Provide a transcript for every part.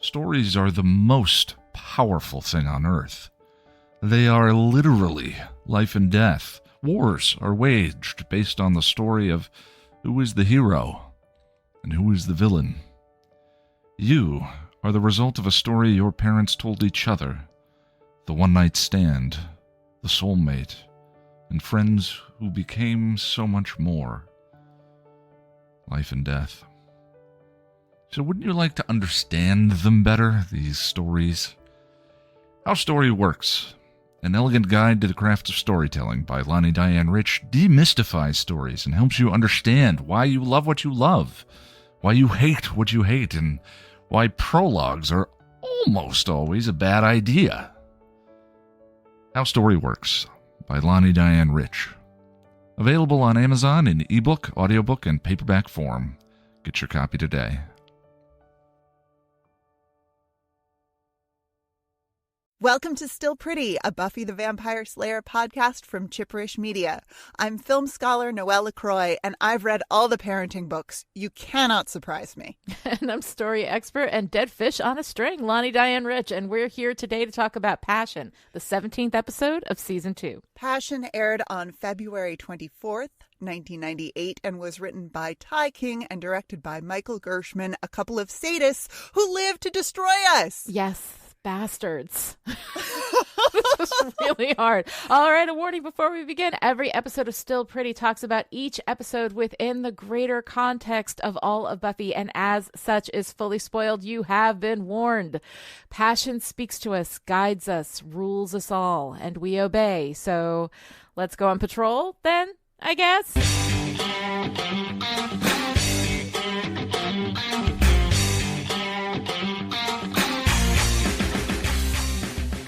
Stories are the most powerful thing on earth. They are literally life and death. Wars are waged based on the story of who is the hero and who is the villain. You are the result of a story your parents told each other, the one-night stand, the soulmate, and friends who became so much more. Life and death. So wouldn't you like to understand them better, these stories? How Story Works, an elegant guide to the craft of storytelling by Lani Diane Rich, demystifies stories and helps you understand why you love what you love, why you hate what you hate, and why prologues are almost always a bad idea. How Story Works by Lani Diane Rich. Available on Amazon in ebook, audiobook, and paperback form. Get your copy today. Welcome to Still Pretty, a Buffy the Vampire Slayer podcast from Chipperish Media. I'm film scholar Noelle LaCroix, and I've read all the parenting books. You cannot surprise me. And I'm story expert and dead fish on a string, Lani Diane Rich, and we're here today to talk about Passion, the 17th episode of Season 2. Passion aired on February 24th, 1998, and was written by Ty King and directed by Michael Gershman, a couple of sadists who live to destroy us. Yes. Bastards. This was really hard. All right, a warning before we begin. Every episode of Still Pretty talks about each episode within the greater context of all of Buffy, and as such is fully spoiled. You have been warned. Passion speaks to us, guides us, rules us all, and we obey. So let's go on patrol then, I guess.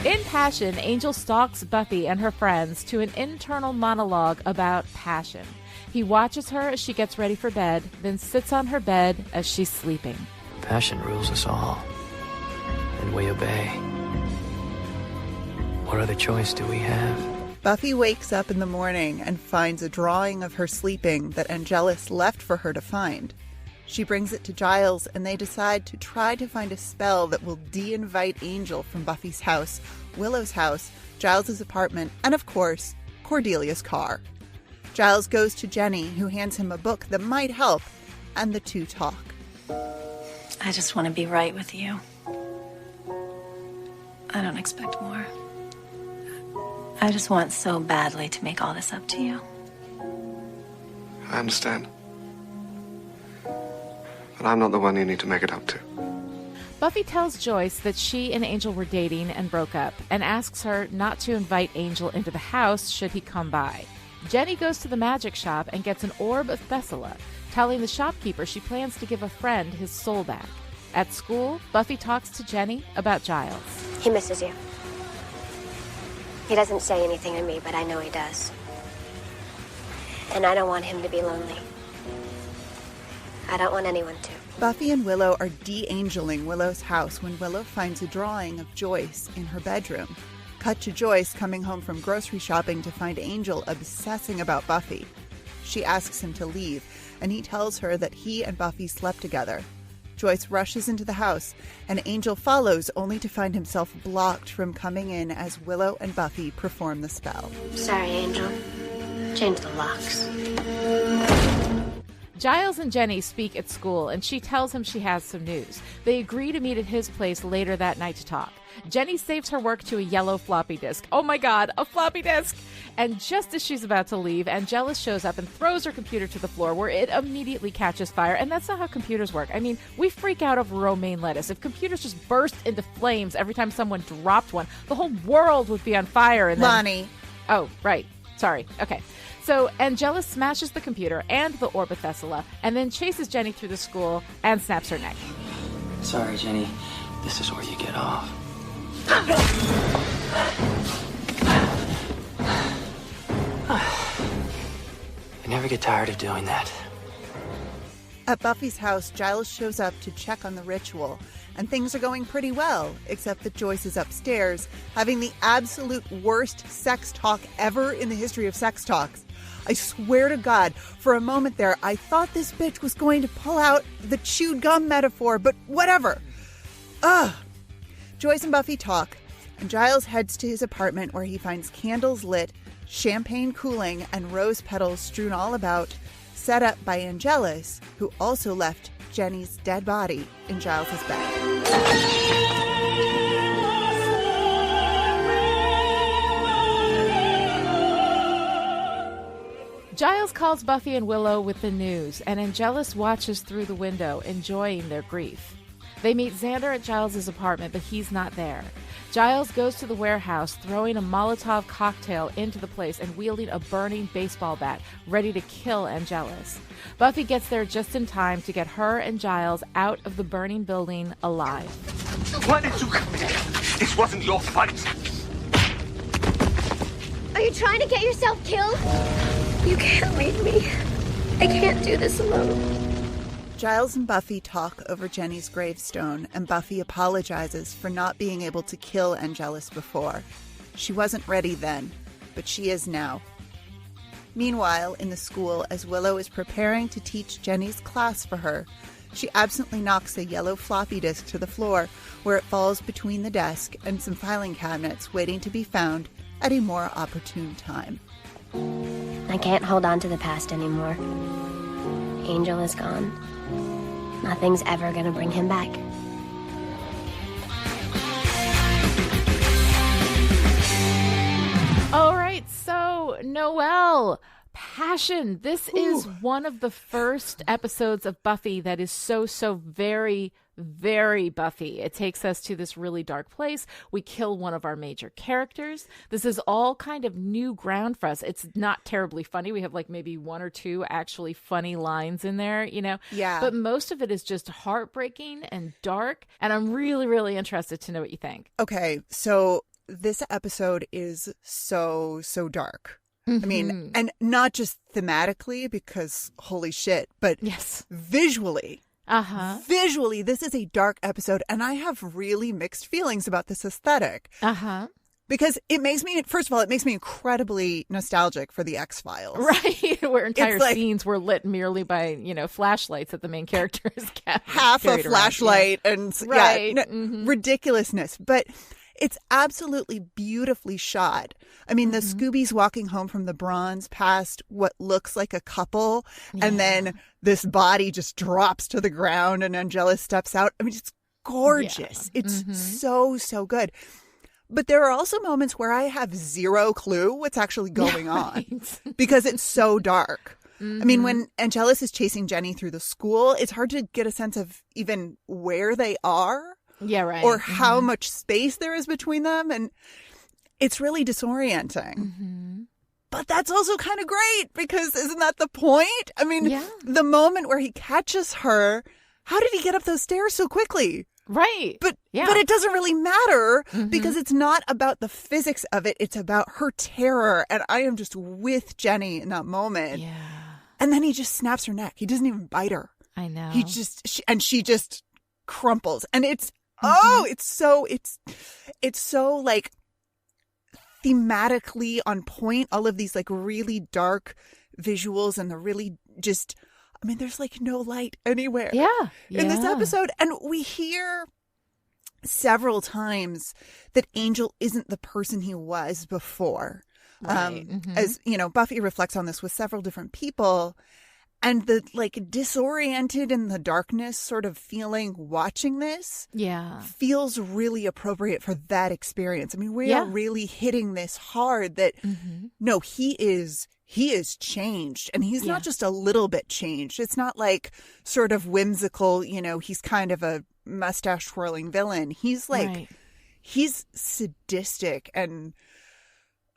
In Passion, Angel stalks Buffy and her friends to an internal monologue about passion. He watches her as she gets ready for bed, then sits on her bed as she's sleeping. Passion rules us all, and we obey. What other choice do we have? Buffy wakes up in the morning and finds a drawing of her sleeping that Angelus left for her to find. She brings it to Giles, and they decide to try to find a spell that will de-invite Angel from Buffy's house, Willow's house, Giles' apartment, and of course, Cordelia's car. Giles goes to Jenny, who hands him a book that might help, and the two talk. I just want to be right with you. I don't expect more. I just want so badly to make all this up to you. I understand. But I'm not the one you need to make it up to. Buffy tells Joyce that she and Angel were dating and broke up, and asks her not to invite Angel into the house should he come by. Jenny goes to the magic shop and gets an orb of Thessala, telling the shopkeeper she plans to give a friend his soul back. At school, Buffy talks to Jenny about Giles. He misses you. He doesn't say anything to me, but I know he does. And I don't want him to be lonely. I don't want anyone to. Buffy and Willow are de-angeling Willow's house when Willow finds a drawing of Joyce in her bedroom. Cut to Joyce coming home from grocery shopping to find Angel obsessing about Buffy. She asks him to leave, and he tells her that he and Buffy slept together. Joyce rushes into the house, and Angel follows only to find himself blocked from coming in as Willow and Buffy perform the spell. Sorry, Angel. Change the locks. Giles and Jenny speak at school, and she tells him she has some news. They agree to meet at his place later that night to talk. Jenny saves her work to a yellow floppy disk. Oh my god, a floppy disk! And just as she's about to leave, Angelus shows up and throws her computer to the floor, where it immediately catches fire. And that's not how computers work. I mean, we freak out over romaine lettuce. If computers just burst into flames every time someone dropped one, the whole world would be on fire. And then... Lani. Oh, right. Sorry. Okay. So Angelus smashes the computer and the orb of Thessala, and then chases Jenny through the school and snaps her neck. Sorry, Jenny. This is where you get off. I never get tired of doing that. At Buffy's house, Giles shows up to check on the ritual, and things are going pretty well, except that Joyce is upstairs, having the absolute worst sex talk ever in the history of sex talks. I swear to God, for a moment there, I thought this bitch was going to pull out the chewed gum metaphor, but whatever. Ugh! Joyce and Buffy talk, and Giles heads to his apartment where he finds candles lit, champagne cooling, and rose petals strewn all about, set up by Angelus, who also left Jenny's dead body in Giles's bed. Giles calls Buffy and Willow with the news, and Angelus watches through the window, enjoying their grief. They meet Xander at Giles's apartment, but he's not there. Giles goes to the warehouse, throwing a Molotov cocktail into the place and wielding a burning baseball bat, ready to kill Angelus. Buffy gets there just in time to get her and Giles out of the burning building alive. Why did you come here? This wasn't your fight. Are you trying to get yourself killed? You can't leave me. I can't do this alone. Giles and Buffy talk over Jenny's gravestone, and Buffy apologizes for not being able to kill Angelus before. She wasn't ready then, but she is now. Meanwhile, in the school, as Willow is preparing to teach Jenny's class for her, she absently knocks a yellow floppy disk to the floor, where it falls between the desk and some filing cabinets waiting to be found at a more opportune time. I can't hold on to the past anymore. Angel is gone. Nothing's ever gonna bring him back. All right, so Noelle, passion. This is one of the first episodes of Buffy that is so very, very Buffy. It takes us to this really dark place. We kill one of our major characters. This is all kind of new ground for us. It's not terribly funny. We have like maybe one or two actually funny lines in there, you know? Yeah. But most of it is just heartbreaking and dark. And I'm really, really interested to know what you think. Okay, so this episode is so dark. I mean, and not just thematically, because holy shit, but yes, visually. Visually, this is a dark episode, and I have really mixed feelings about this aesthetic. Because it makes me, first of all, it makes me incredibly nostalgic for the X-Files. Right, where entire scenes were lit merely by, you know, flashlights that the main characters half a flashlight and right. Ridiculousness. But it's absolutely beautifully shot. I mean, the Scoobies walking home from the Bronze past what looks like a couple, and then this body just drops to the ground and Angelus steps out. I mean, it's gorgeous. It's so good. But there are also moments where I have zero clue what's actually going on because it's so dark. I mean, when Angelus is chasing Jenny through the school, it's hard to get a sense of even where they are. Yeah, right. Or how much space there is between them. And it's really disorienting. But that's also kind of great because isn't that the point? I mean, the moment where he catches her, how did he get up those stairs so quickly? Right. But it doesn't really matter because it's not about the physics of it. It's about her terror. And I am just with Jenny in that moment. Yeah. And then he just snaps her neck. He doesn't even bite her. I know. She just crumples. And it's it's so like thematically on point. All of these like really dark visuals and the really just, I mean, there's like no light anywhere in this episode. And we hear several times that Angel isn't the person he was before. Right. As, you know, Buffy reflects on this with several different people. And the like disoriented in the darkness sort of feeling watching this feels really appropriate for that experience. I mean, we are really hitting this hard that no, he is changed, and he's not just a little bit changed. It's not like sort of whimsical, you know, he's kind of a mustache twirling villain. He's like he's sadistic and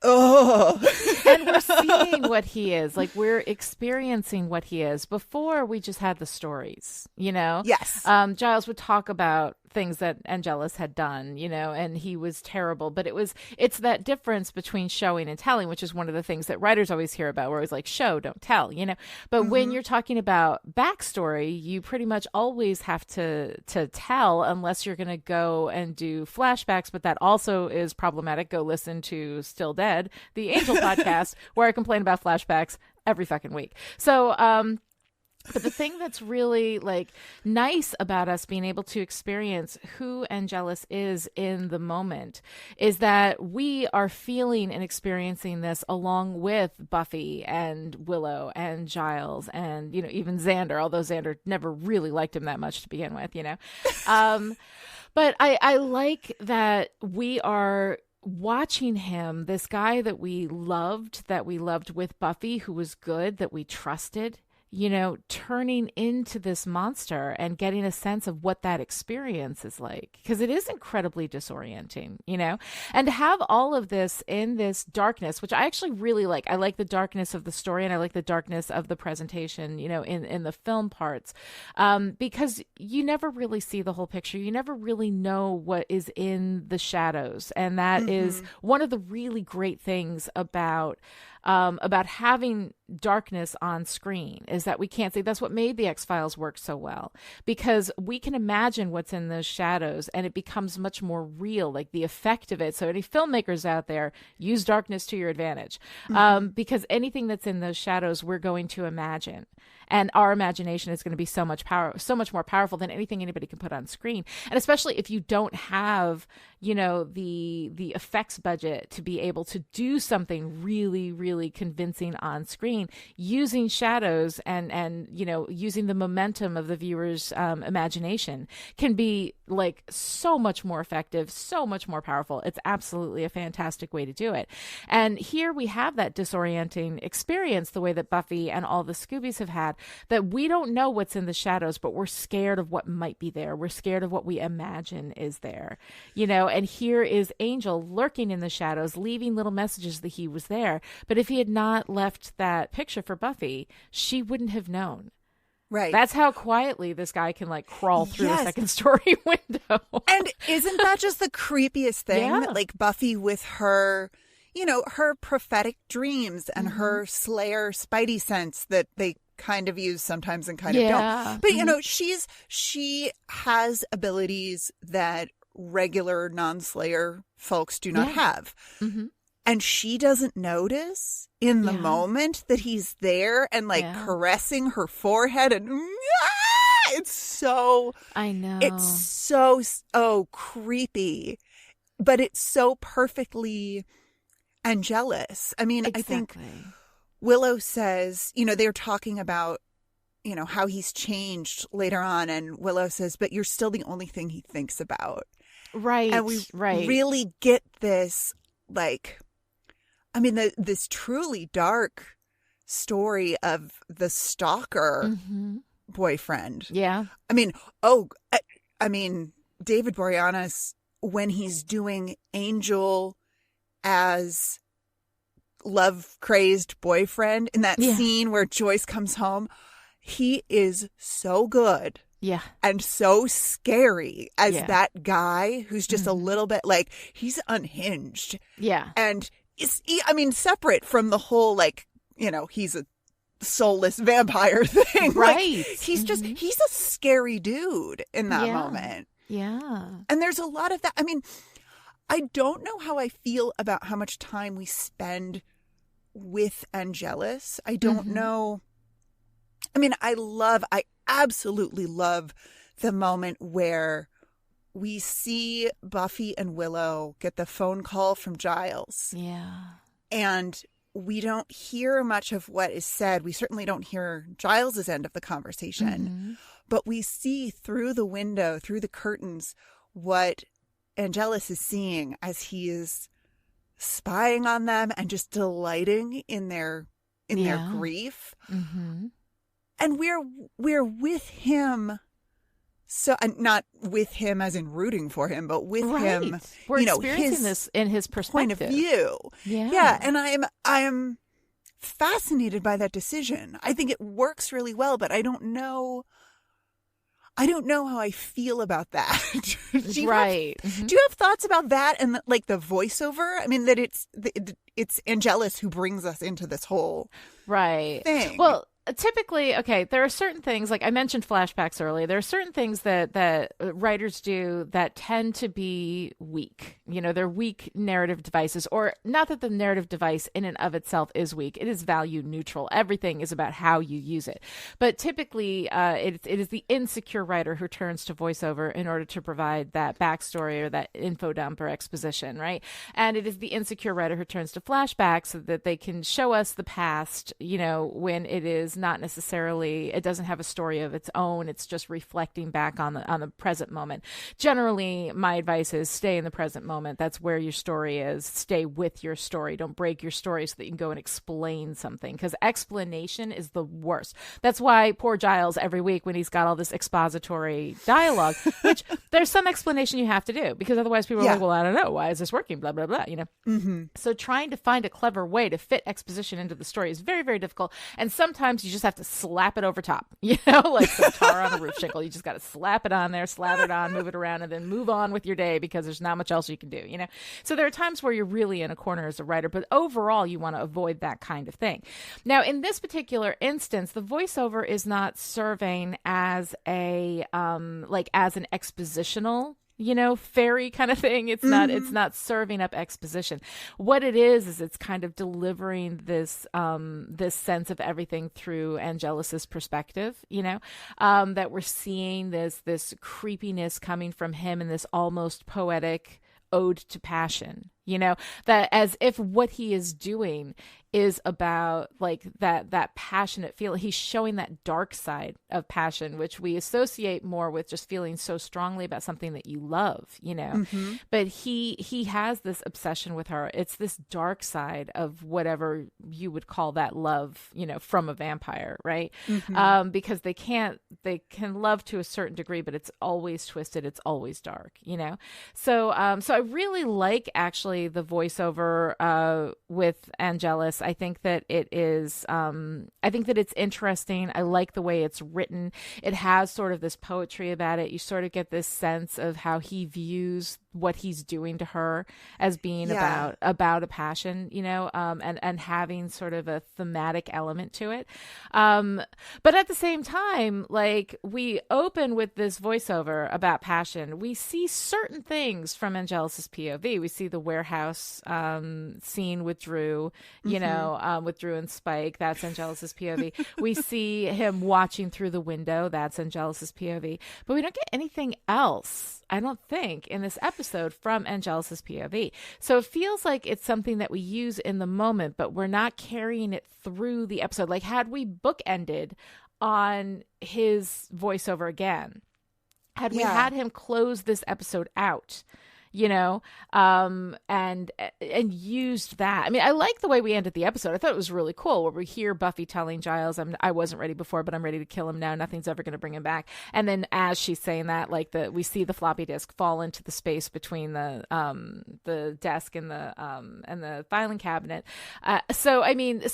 and we're seeing what he is. Like, we're experiencing what he is. Before, we just had the stories, you know? Yes. Giles would talk about things that Angelus had done, you know, and he was terrible. But it's that difference between showing and telling, which is one of the things that writers always hear about. We're always like, show, don't tell, you know? But when you're talking about backstory, you pretty much always have to tell unless you're going to go and do flashbacks. But that also is problematic. Go listen to Still Dead, the Angel podcast, where I complain about flashbacks every fucking week. So, But the thing that's really like nice about us being able to experience who Angelus is in the moment is that we are feeling and experiencing this along with Buffy and Willow and Giles and, even Xander, although Xander never really liked him that much to begin with, But I like that we are watching him, this guy that we loved with Buffy, who was good, that we trusted, turning into this monster and getting a sense of what that experience is like. Because it is incredibly disorienting, and to have all of this in this darkness, which I actually really like. I like the darkness of the story and I like the darkness of the presentation, in the film parts, because you never really see the whole picture. You never really know what is in the shadows. And that is one of the really great things about having darkness on screen, is that we can't see. That's what made the X-Files work so well, because we can imagine what's in those shadows and it becomes much more real, like the effect of it. So any filmmakers out there, use darkness to your advantage, because anything that's in those shadows, we're going to imagine. And our imagination is going to be so much more powerful than anything anybody can put on screen. And especially if you don't have, the effects budget to be able to do something really, really convincing on screen, using shadows and using the momentum of the viewer's imagination can be like so much more effective, so much more powerful. It's absolutely a fantastic way to do it. And here we have that disorienting experience, the way that Buffy and all the Scoobies have had, that we don't know what's in the shadows, but we're scared of what might be there. We're scared of what we imagine is there, and here is Angel lurking in the shadows, leaving little messages that he was there. But if he had not left that picture for Buffy, she wouldn't have known. Right. That's how quietly this guy can like crawl through the second story window. And isn't that just the creepiest thing? Yeah. That, like, Buffy with her, her prophetic dreams and her Slayer Spidey sense that they kind of use sometimes and kind of don't. But, she has abilities that regular non-Slayer folks do not have. And she doesn't notice in the moment that he's there and like caressing her forehead and it's so, I know, it's so creepy, but it's so perfectly Angelus. I mean, exactly. I think Willow says, they're talking about, how he's changed later on, and Willow says, but you're still the only thing he thinks about. Right. And we really get this, like, I mean, this truly dark story of the stalker boyfriend. Yeah. I mean, David Boreanaz, when he's doing Angel as love-crazed boyfriend in that scene where Joyce comes home, he is so good. Yeah. And so scary as that guy who's just a little bit like, he's unhinged. Yeah. And separate from the whole, like, he's a soulless vampire thing. Right. Like, he's a scary dude in that moment. Yeah. And there's a lot of that. I mean, I don't know how I feel about how much time we spend with Angelus. I don't know. I mean, I absolutely love the moment where we see Buffy and Willow get the phone call from Giles. Yeah. And we don't hear much of what is said. We certainly don't hear Giles's end of the conversation. But we see through the window, through the curtains, what Angelus is seeing as he is spying on them and just delighting in their grief. And we're with him. So, not with him as in rooting for him, but with him, we're experiencing this in his perspective. Point of view. Yeah. And I'm fascinated by that decision. I think it works really well, but I don't know how I feel about that. Do you have thoughts about that and like the voiceover? I mean, that it's Angelus who brings us into this whole thing. Well, typically, okay, there are certain things, like I mentioned flashbacks earlier. There are certain things that writers do that tend to be weak. They're weak narrative devices, or not that the narrative device in and of itself is weak. It is value neutral. Everything is about how you use it. But typically, it is the insecure writer who turns to voiceover in order to provide that backstory or that info dump or exposition, right? And it is the insecure writer who turns to flashbacks so that they can show us the past, when it is not necessarily, it doesn't have a story of its own. It's just reflecting back on the present moment. Generally, my advice is stay in the present moment. That's where your story is. Stay with your story. Don't break your story so that you can go and explain something, because explanation is the worst. That's why poor Giles, every week when he's got all this expository dialogue, which there's some explanation you have to do, because otherwise people are like, well, I don't know, why is this working, blah blah blah, So trying to find a clever way to fit exposition into the story is very, very difficult. And sometimes you just have to slap it over top, like some tar on a roof shingle. You just got to slap it on there, slather it on, move it around, and then move on with your day, because there's not much else you can do, So there are times where you're really in a corner as a writer, but overall you want to avoid that kind of thing. Now, in this particular instance, the voiceover is not serving as as an expositional fairy kind of thing. It's not serving up exposition. What it is it's kind of delivering this sense of everything through Angelus's perspective, that we're seeing this creepiness coming from him in this almost poetic ode to passion, that as if what he is doing is about like that passionate feeling. He's showing that dark side of passion, which we associate more with just feeling so strongly about something that you love, But he has this obsession with her. It's this dark side of whatever you would call that love, from a vampire, right? Because they can love to a certain degree, but it's always twisted. It's always dark, So I really like actually the voiceover with Angelus. I think that it is, I think that it's interesting. I like the way it's written. It has sort of this poetry about it. You sort of get this sense of how he views what he's doing to her as being about a passion, and having sort of a thematic element to it. But at the same time, like, we open with this voiceover about passion. We see certain things from Angelus's POV. We see the warehouse scene with Drew, with Drew and Spike. That's Angelus's POV. We see him watching through the window. That's Angelus's POV. But we don't get anything else, I don't think, in this episode from Angelus's POV. So it feels like it's something that we use in the moment, but we're not carrying it through the episode. Like, had we bookended on his voiceover again, had we had him close this episode out, and used that. I mean, I like the way we ended the episode. I thought it was really cool, where we hear Buffy telling Giles, I wasn't ready before, but I'm ready to kill him now. Nothing's ever going to bring him back. And then as she's saying that, like, we see the floppy disk fall into the space between the desk and the filing cabinet. So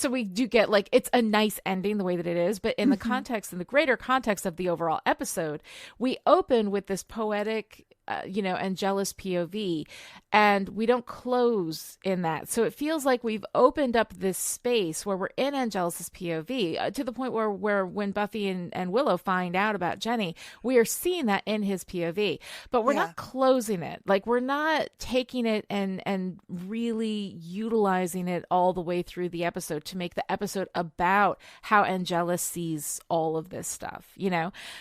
we do get, like, it's a nice ending the way that it is, but in the context, in the greater context of the overall episode, we open with this poetic Angelus POV, and we don't close in that. So it feels like we've opened up this space where we're in Angelus's POV to the point where when Buffy and Willow find out about Jenny, we are seeing that in his POV, but we're not closing it. Like, we're not taking it and really utilizing it all the way through the episode to make the episode about how Angelus sees all of this stuff,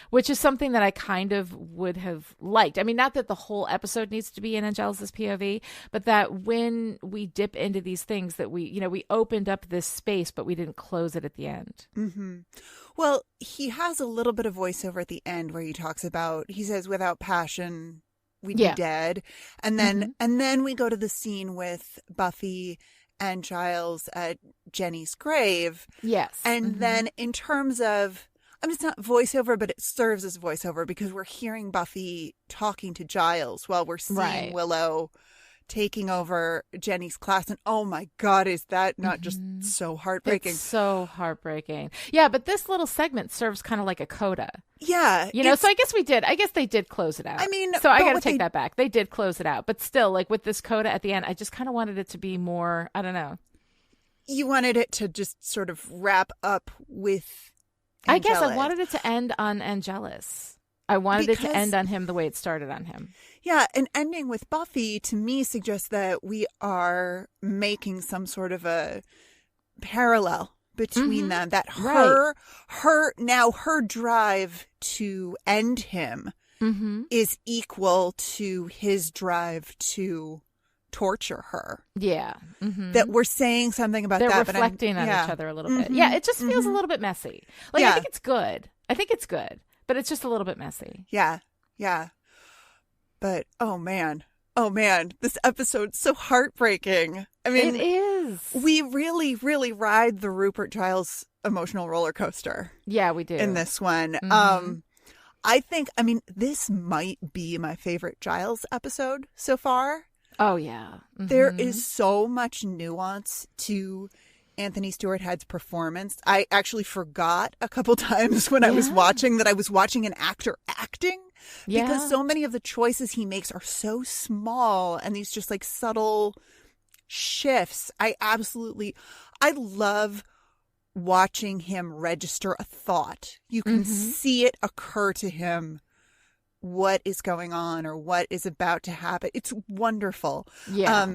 which is something that I kind of would have liked. I mean, not that the whole episode needs to be in Angelus's POV, but that when we dip into these things, that we opened up this space, but we didn't close it at the end. Well, he has a little bit of voiceover at the end where he talks about, he says, without passion, we'd be dead. And then we go to the scene with Buffy and Giles at Jenny's grave. Yes. And then in terms of, it's not voiceover, but it serves as voiceover because we're hearing Buffy talking to Giles while we're seeing Willow taking over Jenny's class. And oh my God, is that not just so heartbreaking? It's so heartbreaking. Yeah, but this little segment serves kind of like a coda. Yeah. So I guess they did close it out. I mean, so I got to take that back. They did close it out. But still, like, with this coda at the end, I just kind of wanted it to be more, I don't know. You wanted it to just sort of wrap up with I guess I Angelus. wanted it to end on Angelus. I wanted it to end on him the way it started on him. Yeah, an ending with Buffy to me suggests that we are making some sort of a parallel between them. That her drive to end him is equal to his drive to torture her. Yeah. That we're saying something about They're that. reflecting on each other a little bit. Yeah, it just feels a little bit messy. Like, I think it's good. But it's just a little bit messy. Yeah. Yeah. But, oh man, this episode's so heartbreaking. I mean, it is. We really, really ride the Rupert Giles emotional roller coaster. Yeah, we do. In this one. I think, this might be my favorite Giles episode so far. Oh, yeah. There is so much nuance to Anthony Stewart Head's performance. I actually forgot a couple times when I was watching that I was watching an actor acting. Because so many of the choices he makes are so small and these just like subtle shifts. I love watching him register a thought. You can see it occur to him what is going on or what is about to happen. It's wonderful. Yeah.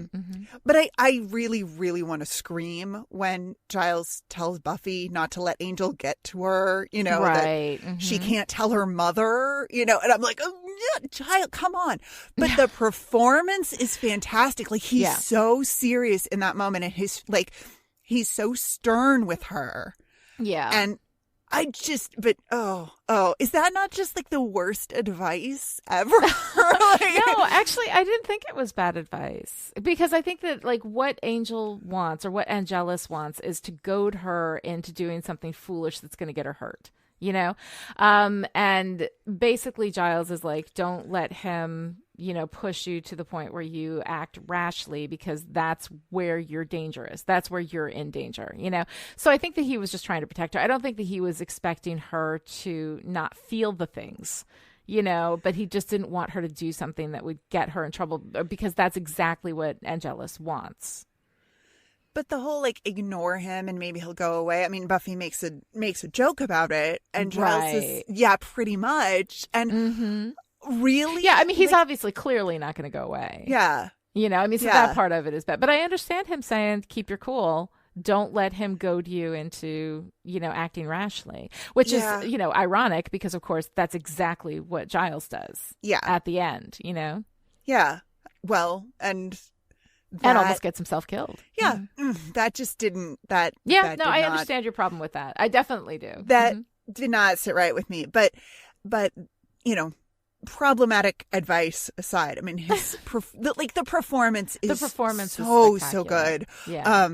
But I really, really want to scream when Giles tells Buffy not to let Angel get to her, that she can't tell her mother, and I'm like, oh, yeah, Giles, come on. But the performance is fantastic. Like, he's so serious in that moment, and he's so stern with her. Yeah. And is that not just like the worst advice ever? No, actually, I didn't think it was bad advice, because I think that like what Angel wants or what Angelus wants is to goad her into doing something foolish that's going to get her hurt, and basically Giles is like, don't let him, push you to the point where you act rashly, because that's where you're dangerous. That's where you're in danger, So I think that he was just trying to protect her. I don't think that he was expecting her to not feel the things, but he just didn't want her to do something that would get her in trouble, because that's exactly what Angelus wants. But the whole like ignore him and maybe he'll go away. I mean, Buffy makes a joke about it, and Giles is pretty much. And really? Yeah, I mean, he's obviously clearly not going to go away. Yeah. So that part of it is bad. But I understand him saying, keep your cool. Don't let him goad you into, acting rashly, which is, ironic, because, of course, that's exactly what Giles does. Yeah. At the end, Yeah. Well, and almost gets himself killed. Yeah. That just didn't. I understand your problem with that. I definitely do. That did not sit right with me. But problematic advice aside, I mean, his the performance is so good. Yeah.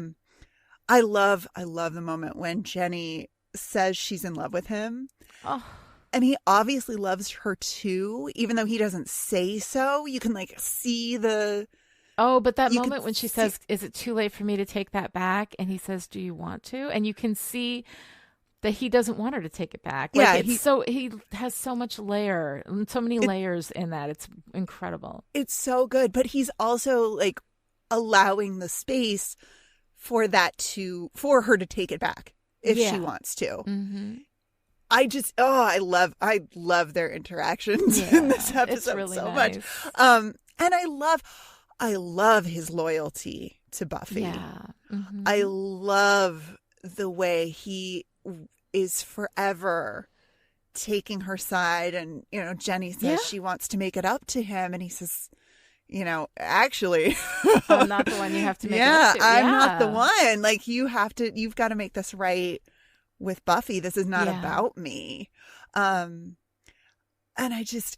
I love the moment when Jenny says she's in love with him. Oh. And he obviously loves her too, even though he doesn't say so. You can like see the. Oh, but that moment when she says, "Is it too late for me to take that back?" And he says, "Do you want to?" And you can see that he doesn't want her to take it back. Like, he has so much so many layers in that. It's incredible. It's so good, but he's also like allowing the space for her to take it back if she wants to. I love their interactions in this episode really so nice. much. And I love his loyalty to Buffy. Yeah. I love the way he is forever taking her side, and Jenny says she wants to make it up to him, and he says, actually I'm not the one you have to make it up to. I'm not the one. Like, you've got to make this right with Buffy. This is not about me. And it's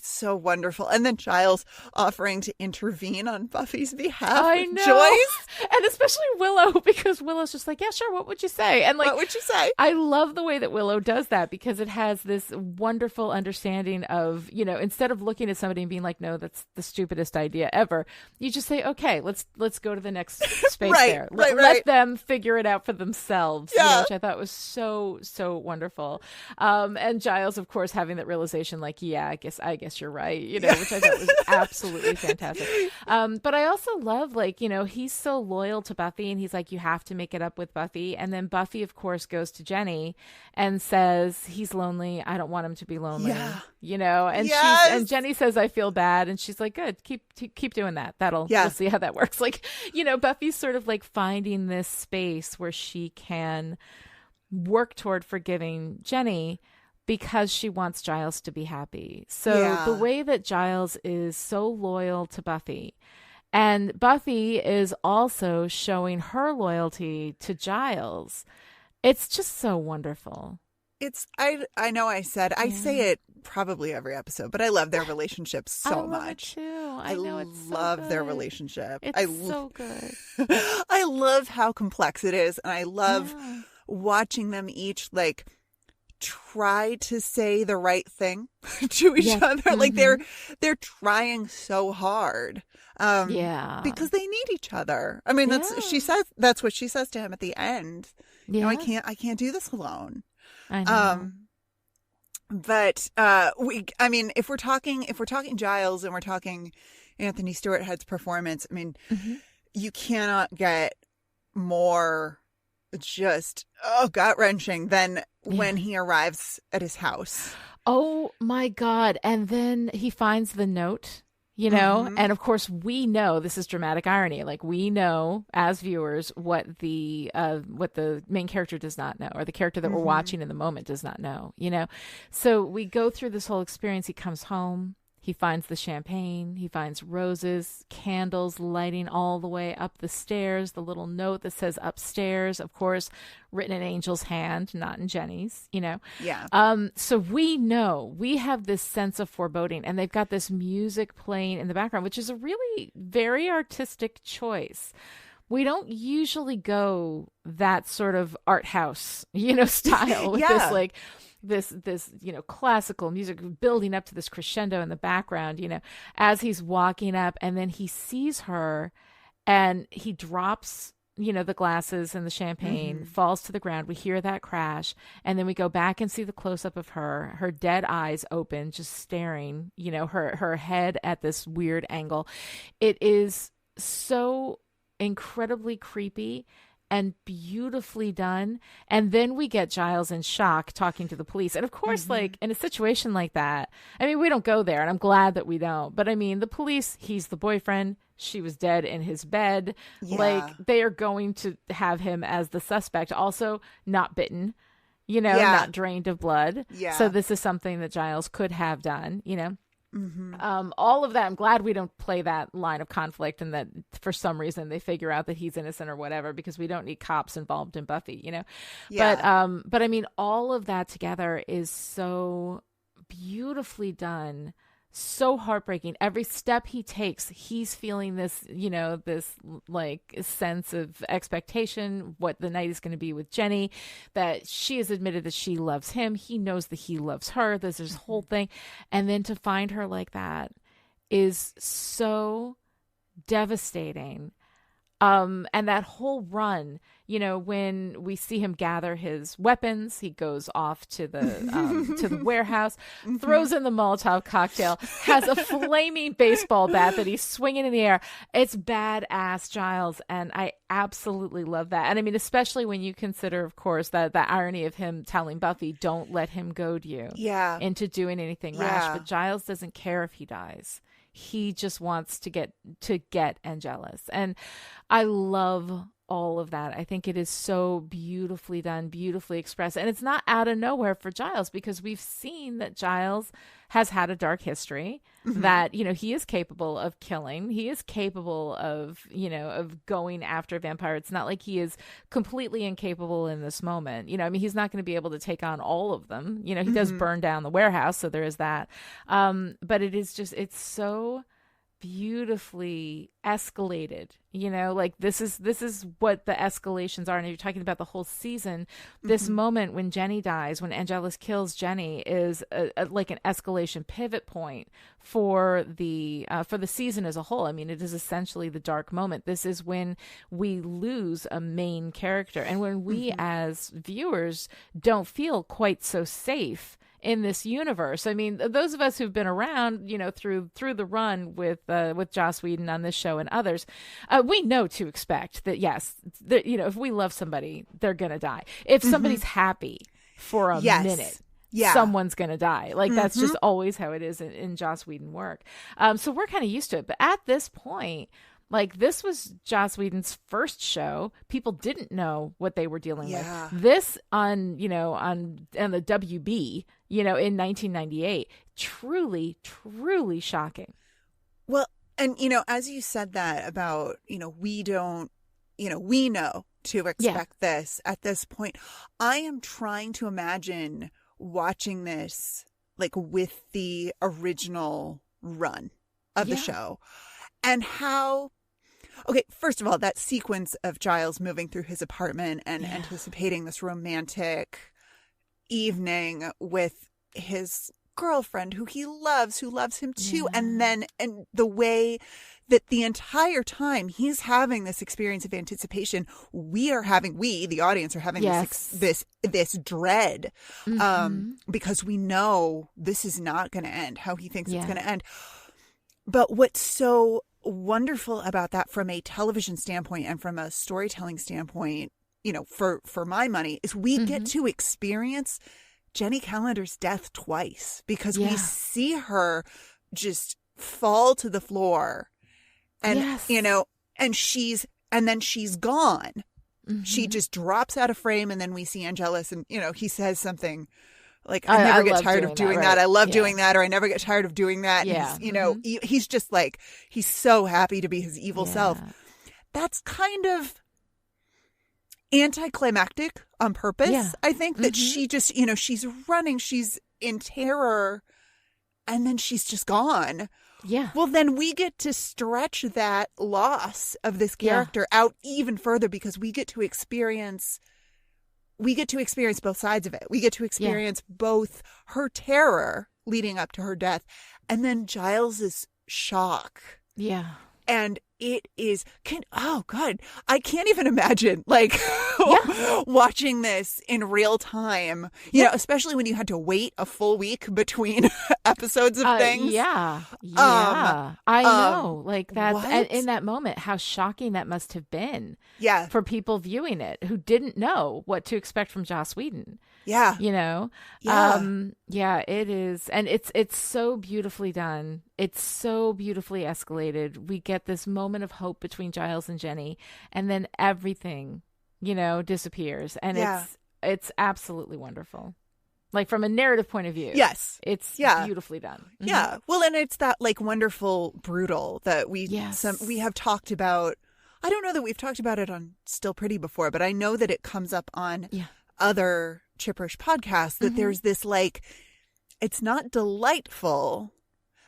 so wonderful. And then Giles offering to intervene on Buffy's behalf. I know. Joyce. And especially Willow, because Willow's just like, yeah, sure, what would you say? And like, what would you say? I love the way that Willow does that, because it has this wonderful understanding of, instead of looking at somebody and being like, no, that's the stupidest idea ever, you just say, okay, let's go to the next space there. Let them figure it out for themselves, which I thought was so, so wonderful. And Giles, of course, having that realization realization, like, yeah, I guess you're right, you know, which I thought was absolutely fantastic. But I also love, like, you know, he's so loyal to Buffy, and he's like, you have to make it up with Buffy. And then Buffy, of course, goes to Jenny and says, he's lonely. I don't want him to be lonely. Yeah. You know, and and Jenny says, I feel bad. And she's like, good, keep doing that. We'll see how that works. Like, you know, Buffy's sort of like finding this space where she can work toward forgiving Jenny because she wants Giles to be happy. So the way that Giles is so loyal to Buffy, and Buffy is also showing her loyalty to Giles, it's just so wonderful. I know I say it probably every episode, but I love their relationship so much. It too. I know it's so love good. their relationship. It's so good. I love how complex it is, and I love watching them each like try to say the right thing to each other. Like they're trying so hard. Because they need each other. I mean, that's what she says to him at the end. You know, I can't do this alone. I know. But if we're talking Giles and we're talking Anthony Stewart Head's performance, I mean, you cannot get more just gut-wrenching than when he arrives at his house. Oh my God. And then he finds the note, you know, and of course we know, this is dramatic irony, like we know as viewers what the main character does not know, or the character that we're watching in the moment does not know, you know. So we go through this whole experience. He comes home, he finds the champagne, he finds roses, candles lighting all the way up the stairs, the little note that says upstairs, of course, written in Angel's hand, not in Jenny's, you know. So we know, we have this sense of foreboding, and they've got this music playing in the background, which is a really very artistic choice. We don't usually go that sort of art house, you know, style with this, like, this, you know, classical music building up to this crescendo in the background, you know, as he's walking up, and then he sees her and he drops, you know, the glasses and the champagne falls to the ground. We hear that crash, and then we go back and see the close up of her dead eyes open, just staring, you know, her head at this weird angle. It is so incredibly creepy and beautifully done. And then we get Giles in shock talking to the police. And of course, like in a situation like that, I mean, we don't go there, and I'm glad that we don't. But I mean, the police, he's the boyfriend. She was dead in his bed. Like, they are going to have him as the suspect. Also not bitten, you know, not drained of blood. So this is something that Giles could have done, you know. All of that, I'm glad we don't play that line of conflict, and that for some reason they figure out that he's innocent or whatever, because we don't need cops involved in Buffy, you know. But I mean, all of that together is so beautifully done, so heartbreaking. Every step he takes, he's feeling this, you know, this like sense of expectation, what the night is going to be with Jenny, that she has admitted that she loves him. He knows that he loves her. There's this whole thing. And then to find her like that is so devastating. And that whole run, you know, when we see him gather his weapons, he goes off to the warehouse, throws in the Molotov cocktail, has a flaming baseball bat that he's swinging in the air. It's badass, Giles, and I absolutely love that. And I mean, especially when you consider, of course, that the irony of him telling Buffy, "Don't let him goad you into doing anything rash." But Giles doesn't care if he dies. He just wants to get Angelus. And I love all of that. I think it is so beautifully done, beautifully expressed. And it's not out of nowhere for Giles, because we've seen that Giles has had a dark history, that, you know, he is capable of killing. He is capable of, you know, of going after a vampire. It's not like he is completely incapable in this moment. You know, I mean, he's not going to be able to take on all of them. You know, he does burn down the warehouse, so there is that. But it is just, it's so beautifully escalated, you know, like this is what the escalations are. And you're talking about the whole season. This moment when Jenny dies, when Angelus kills Jenny, is like an escalation pivot point for the season as a whole. I mean, it is essentially the dark moment. This is when we lose a main character, and when we as viewers don't feel quite so safe in this universe. I mean, those of us who've been around, through the run with Joss Whedon on this show and others, we know to expect that, yes, if we love somebody, they're going to die. If somebody's happy for a minute, someone's going to die. Like, that's just always how it is in Joss Whedon work. So we're kind of used to it. But at this point, like, this was Joss Whedon's first show. People didn't know what they were dealing with. This on the WB, in 1998, truly, truly shocking. Well, and, as you said that about, we know to expect this at this point. I am trying to imagine watching this, like, with the original run of the show, and how... Okay, first of all, that sequence of Giles moving through his apartment and anticipating this romantic evening with his girlfriend who loves him too. And the way that the entire time he's having this experience of anticipation, we, the audience, are having this dread, because we know this is not going to end how he thinks it's going to end. But what's so wonderful about that from a television standpoint and from a storytelling standpoint, for my money, is we get to experience Jenny Calendar's death twice, because we see her just fall to the floor and, and then she's gone. She just drops out of frame, and then we see Angelus, and, he says something like, I never get tired of doing that. I love doing that, or I never get tired of doing that. Yeah. He's, he's just like, he's so happy to be his evil self. That's kind of anticlimactic on purpose. I think that she just, she's running, she's in terror, and then she's just gone. Yeah. Well, then we get to stretch that loss of this character out even further, because we get to experience both sides of it. We get to experience both her terror leading up to her death, and then Giles's shock. Yeah. And it is, oh God, I can't even imagine, like, watching this in real time, especially when you had to wait a full week between episodes of things. I know, like that, in that moment, how shocking that must have been for people viewing it who didn't know what to expect from Joss Whedon. It is. And it's so beautifully done. It's so beautifully escalated. We get this moment of hope between Giles and Jenny, and then everything, disappears. And it's absolutely wonderful. Like, from a narrative point of view. Yes. It's beautifully done. Yeah. Well, and it's that, like, wonderful brutal that we have talked about. I don't know that we've talked about it on Still Pretty before, but I know that it comes up on other Chipperish podcasts, that there's this, like, it's not delightful,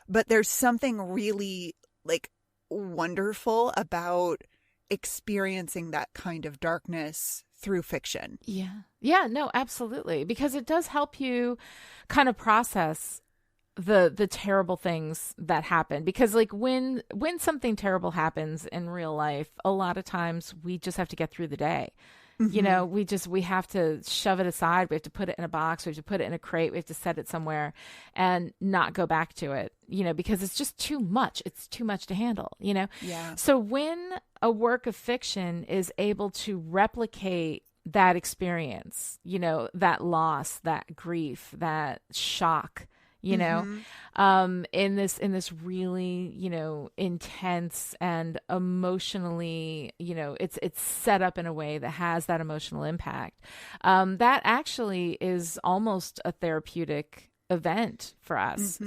but there's something really, like, wonderful about experiencing that kind of darkness through fiction. Yeah, no, absolutely, because it does help you kind of process the terrible things that happen, because, like, when something terrible happens in real life, a lot of times we just have to get through the day. We have to shove it aside. We have to put it in a box. We have to put it in a crate. We have to set it somewhere and not go back to it, because it's just too much. It's too much to handle, Yeah. So when a work of fiction is able to replicate that experience, that loss, that grief, that shock, in this really, intense and emotionally, it's set up in a way that has that emotional impact. That actually is almost a therapeutic event for us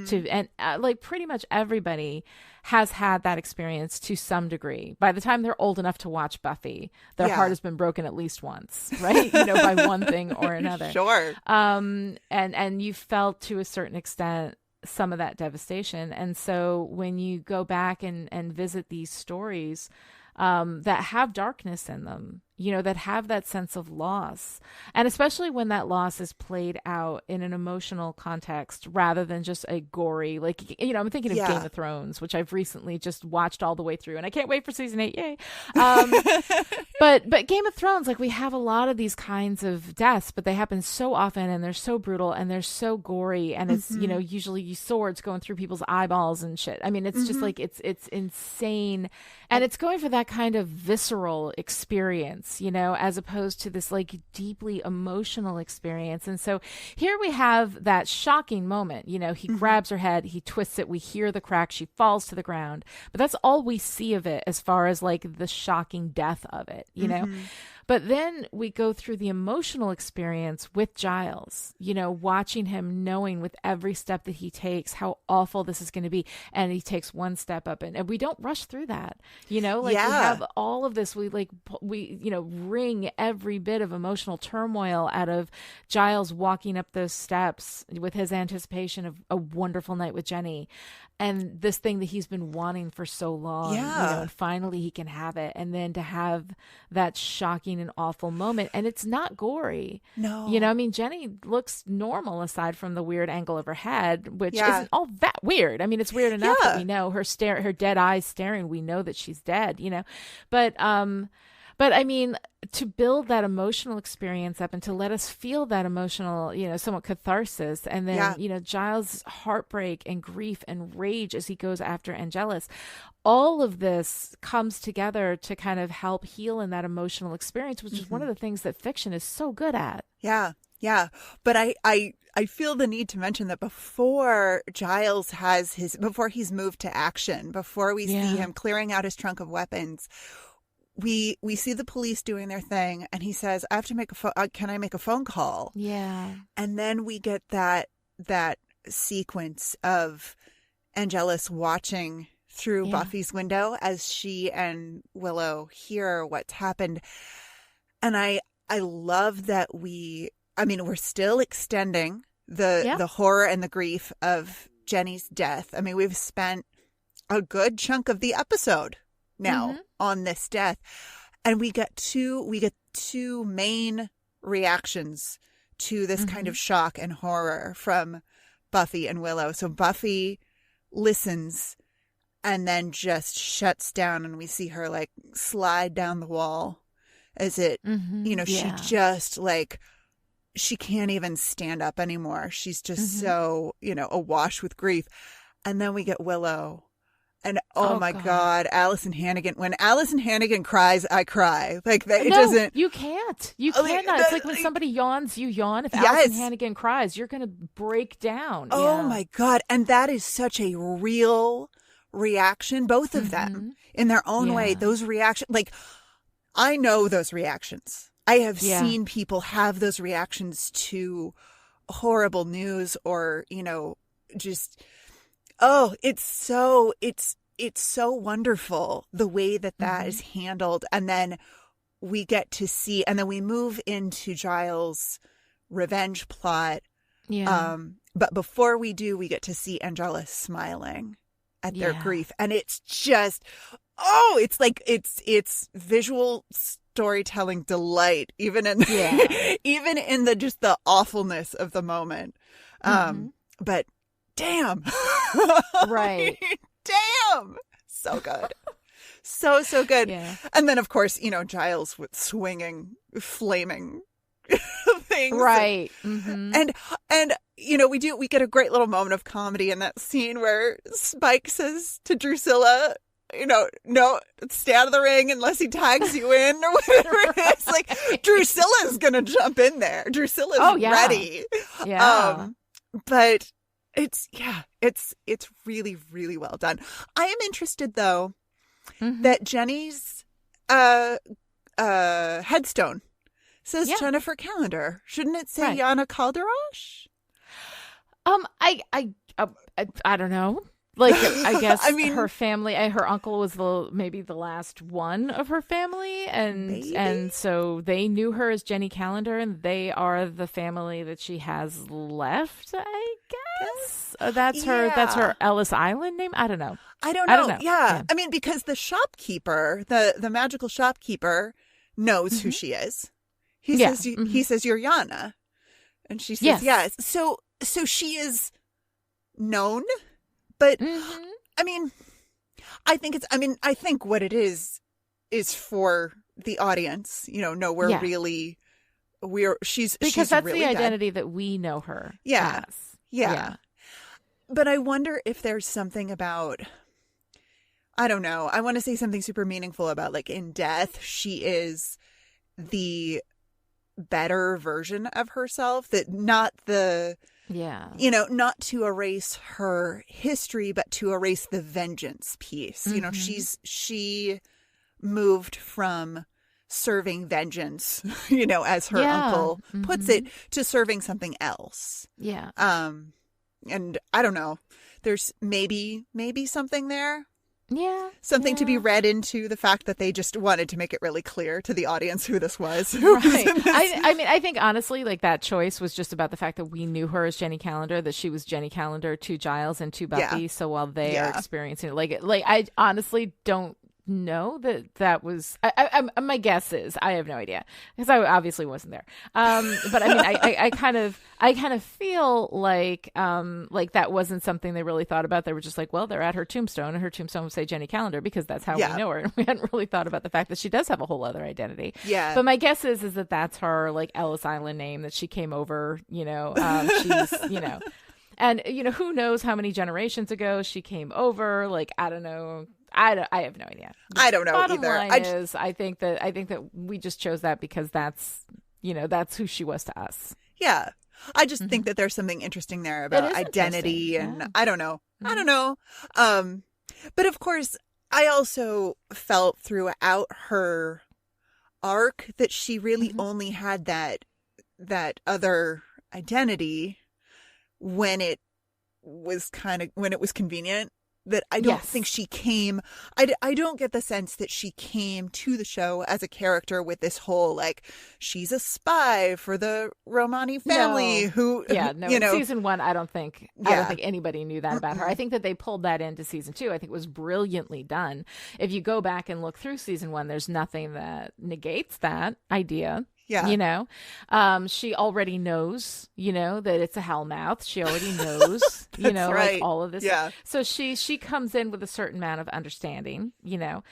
like, pretty much everybody has had that experience to some degree. By the time they're old enough to watch Buffy, their heart has been broken at least once, right? By one thing or another. Sure. And you felt, to a certain extent, some of that devastation. And so when you go back and visit these stories that have darkness in them, that have that sense of loss. And especially when that loss is played out in an emotional context rather than just a gory, like, I'm thinking of Game of Thrones, which I've recently just watched all the way through, and I can't wait for season 8. Yay. But Game of Thrones, like, we have a lot of these kinds of deaths, but they happen so often, and they're so brutal, and they're so gory, and it's, usually swords going through people's eyeballs and shit. I mean, it's just like, it's insane. And it's going for that kind of visceral experience, as opposed to this like deeply emotional experience. And so here we have that shocking moment. He grabs her head, he twists it, we hear the crack, she falls to the ground. But that's all we see of it as far as like the shocking death of it, But then we go through the emotional experience with Giles, watching him, knowing with every step that he takes how awful this is going to be. And he takes one step up, and we don't rush through that, we have all of this. We wring every bit of emotional turmoil out of Giles walking up those steps with his anticipation of a wonderful night with Jenny. And this thing that he's been wanting for so long, and finally he can have it. And then to have that shocking and awful moment. And it's not gory. No. Jenny looks normal aside from the weird angle of her head, which isn't all that weird. I mean, it's weird enough that we know her dead eyes staring. We know that she's dead, But I mean, to build that emotional experience up and to let us feel that emotional, somewhat catharsis, and then, Giles' heartbreak and grief and rage as he goes after Angelus, all of this comes together to kind of help heal in that emotional experience, which is one of the things that fiction is so good at. Yeah. Yeah. But I feel the need to mention that before Giles before he's moved to action, before we see him clearing out his trunk of weapons, we see the police doing their thing, and he says, I have to make can I make a phone call? Yeah. And then we get that sequence of Angelus watching through Buffy's window as she and Willow hear what's happened. And I love that we're still extending the horror and the grief of Jenny's death. I mean, we've spent a good chunk of the episode now on this death, and we get two main reactions to this kind of shock and horror from Buffy and Willow. So Buffy listens and then just shuts down, and we see her like slide down the wall as it she just like she can't even stand up anymore. She's just so awash with grief. And then we get Willow. And oh my God, Allison Hannigan. When Allison Hannigan cries, I cry. Like that, it doesn't. You can't. You cannot. It's like when somebody yawns, you yawn. If Allison Hannigan cries, you're going to break down. Oh my God. And that is such a real reaction. Both of them in their own way. Those reactions, like I know those reactions. I have seen people have those reactions to horrible news or, just. Oh, it's so wonderful the way that is handled. And then we get to see, and then we move into Giles' revenge plot. Yeah. But before we do, we get to see Angelus smiling at their grief. And it's just, it's like, it's visual storytelling delight, even in, even in the awfulness of the moment. But damn. Right. Damn. So good. So good. Yeah. And then, of course, Giles with swinging, flaming things. Right. And we get a great little moment of comedy in that scene where Spike says to Drusilla, no, stay out of the ring unless he tags you in or whatever it is. Like, Drusilla's going to jump in there. Drusilla's ready. Yeah. But it's really, really well done. I am interested, though, that Jenny's headstone says Jennifer Calendar. Shouldn't it say Yana Calderosh? I don't know. Like, I guess her family, her uncle was maybe the last one of her family, and so they knew her as Jenny Calendar, and they are the family that she has left, I guess. That's her Ellis Island name. I don't know. I don't know. Yeah. I mean, because the shopkeeper, the magical shopkeeper knows who she is. He Yeah. says, he says, you're Yana. And she says, yes. So she is known, but I mean, I think what it is for the audience, no, we're really, she's because that's really the dead. identity that we know her as. Yeah. But I wonder if there's something about, I don't know. I want to say something super meaningful about, like, in death, she is the better version of herself, that not the, not to erase her history, but to erase the vengeance piece. She moved from serving vengeance, as her uncle puts it, to serving something else. Yeah. And I don't know, there's maybe something there. Yeah. Something to be read into the fact that they just wanted to make it really clear to the audience who this was. Right. I mean, I think honestly, like, that choice was just about the fact that we knew her as Jenny Calendar, that she was Jenny Calendar to Giles and to Buffy. Yeah. So while they are experiencing it, like I honestly don't know that was, my guess is, I have no idea, because I obviously wasn't there. But I mean, I kind of feel like that wasn't something they really thought about. They were just like, well, they're at her tombstone, and her tombstone would say Jenny Calendar, because that's how we know her. And we hadn't really thought about the fact that she does have a whole other identity. Yeah. But my guess is that that's her, like, Ellis Island name that she came over, she's, and, who knows how many generations ago she came over. Like, I don't know. I have no idea. I don't know Bottom either. Line is, I think that we just chose that because that's who she was to us. Yeah. I just think that there's something interesting there about identity, and I don't know. I don't know. But of course, I also felt throughout her arc that she really only had that other identity when it was convenient. That I don't think she came, I don't get the sense that she came to the show as a character with this whole, like, she's a spy for the Romani family season 1, I don't think anybody knew that about her. I think that they pulled that into season 2. I think it was brilliantly done. If you go back and look through season 1, there's nothing that negates that idea. Yeah. She already knows, that it's a hellmouth. She already knows, like, all of this. Yeah. So she comes in with a certain amount of understanding, and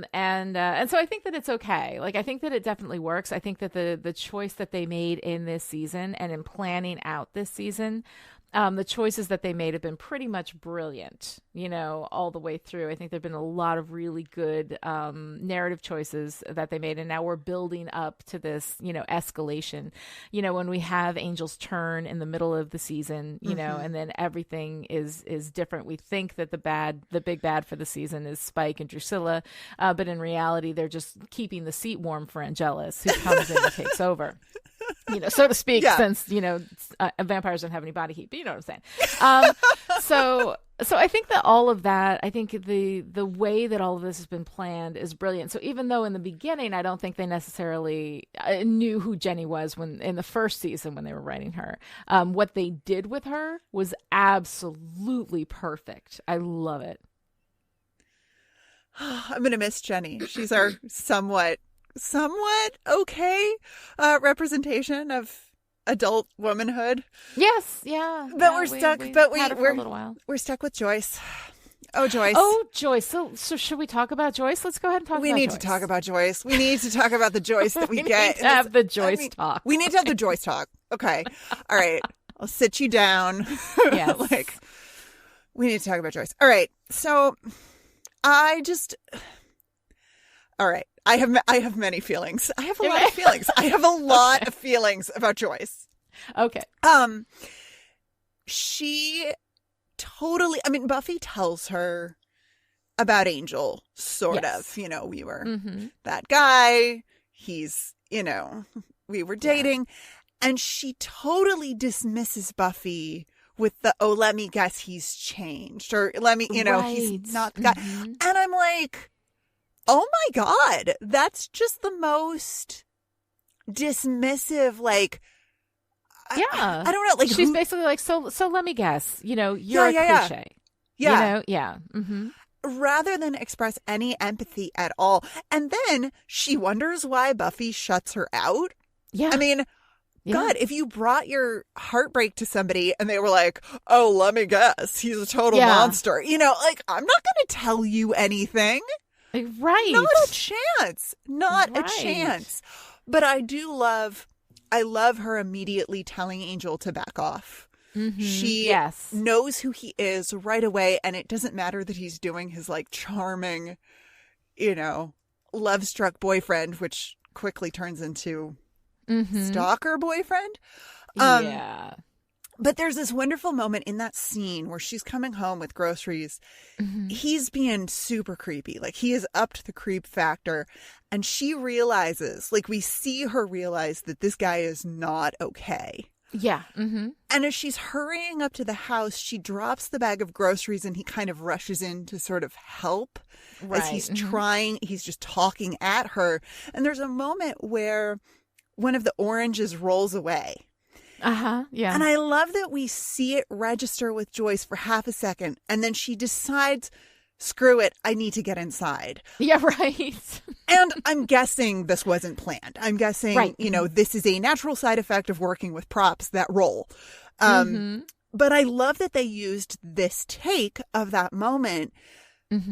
so I think that it's okay. Like, I think that it definitely works. I think that the choice that they made in this season and in planning out this season, the choices that they made have been pretty much brilliant, all the way through. I think there've been a lot of really good narrative choices that they made. And now we're building up to this, escalation, when we have Angel's turn in the middle of the season, and then everything is different. We think that the big bad for the season is Spike and Drusilla. But in reality, they're just keeping the seat warm for Angelus, who comes in and takes over. So to speak, since, vampires don't have any body heat, but you know what I'm saying? So I think that all of that, I think the way that all of this has been planned is brilliant. So even though in the beginning, I don't think they necessarily knew who Jenny was when in the first season when they were writing her, what they did with her was absolutely perfect. I love it. I'm going to miss Jenny. She's our somewhat okay repretation of adult womanhood. Yes, yeah. But we're stuck. We're stuck with Joyce. Oh, Joyce. So should we talk about Joyce? Let's go ahead and talk about Joyce. We need to talk about Joyce. We need to talk about the Joyce that we get. We need to have the Joyce talk. We need to have the Joyce talk. Okay. All right. I'll sit you down. Yes. We need to talk about Joyce. All right. So all right. I have many feelings. I have a lot of feelings. I have a lot of feelings about Joyce. Okay. She totally, Buffy tells her about Angel, sort of. We were that guy. He's, we were dating. And she totally dismisses Buffy with the, let me guess he's changed. Or let me, he's not the guy. And I'm like, oh my God, that's just the most dismissive, like, I don't know. Like, she's basically like, so let me guess, you're a cliche. Yeah. Yeah. Mm-hmm. rather than express any empathy at all. And then she wonders why Buffy shuts her out. Yeah. I mean, God, if you brought your heartbreak to somebody and they were like, oh, let me guess, he's a total monster. You know, like, I'm not going to tell you anything. Right. Not a chance. Not a chance. But I love her immediately telling Angel to back off. Mm-hmm. She knows who he is right away, and it doesn't matter that he's doing his like charming, you know, love-struck boyfriend, which quickly turns into stalker boyfriend. Yeah. But there's this wonderful moment in that scene where she's coming home with groceries. He's being super creepy. Like, he is up to the creep factor. And she realizes, like, we see her realize that this guy is not okay. Yeah. Mm-hmm. And as she's hurrying up to the house, she drops the bag of groceries and he kind of rushes in to sort of help as he's trying. He's just talking at her. And there's a moment where one of the oranges rolls away. Yeah. And I love that we see it register with Joyce for half a second. And then she decides, screw it, I need to get inside. Yeah, right. And I'm guessing this wasn't planned. I'm guessing, you know, this is a natural side effect of working with props, that roll. But I love that they used this take of that moment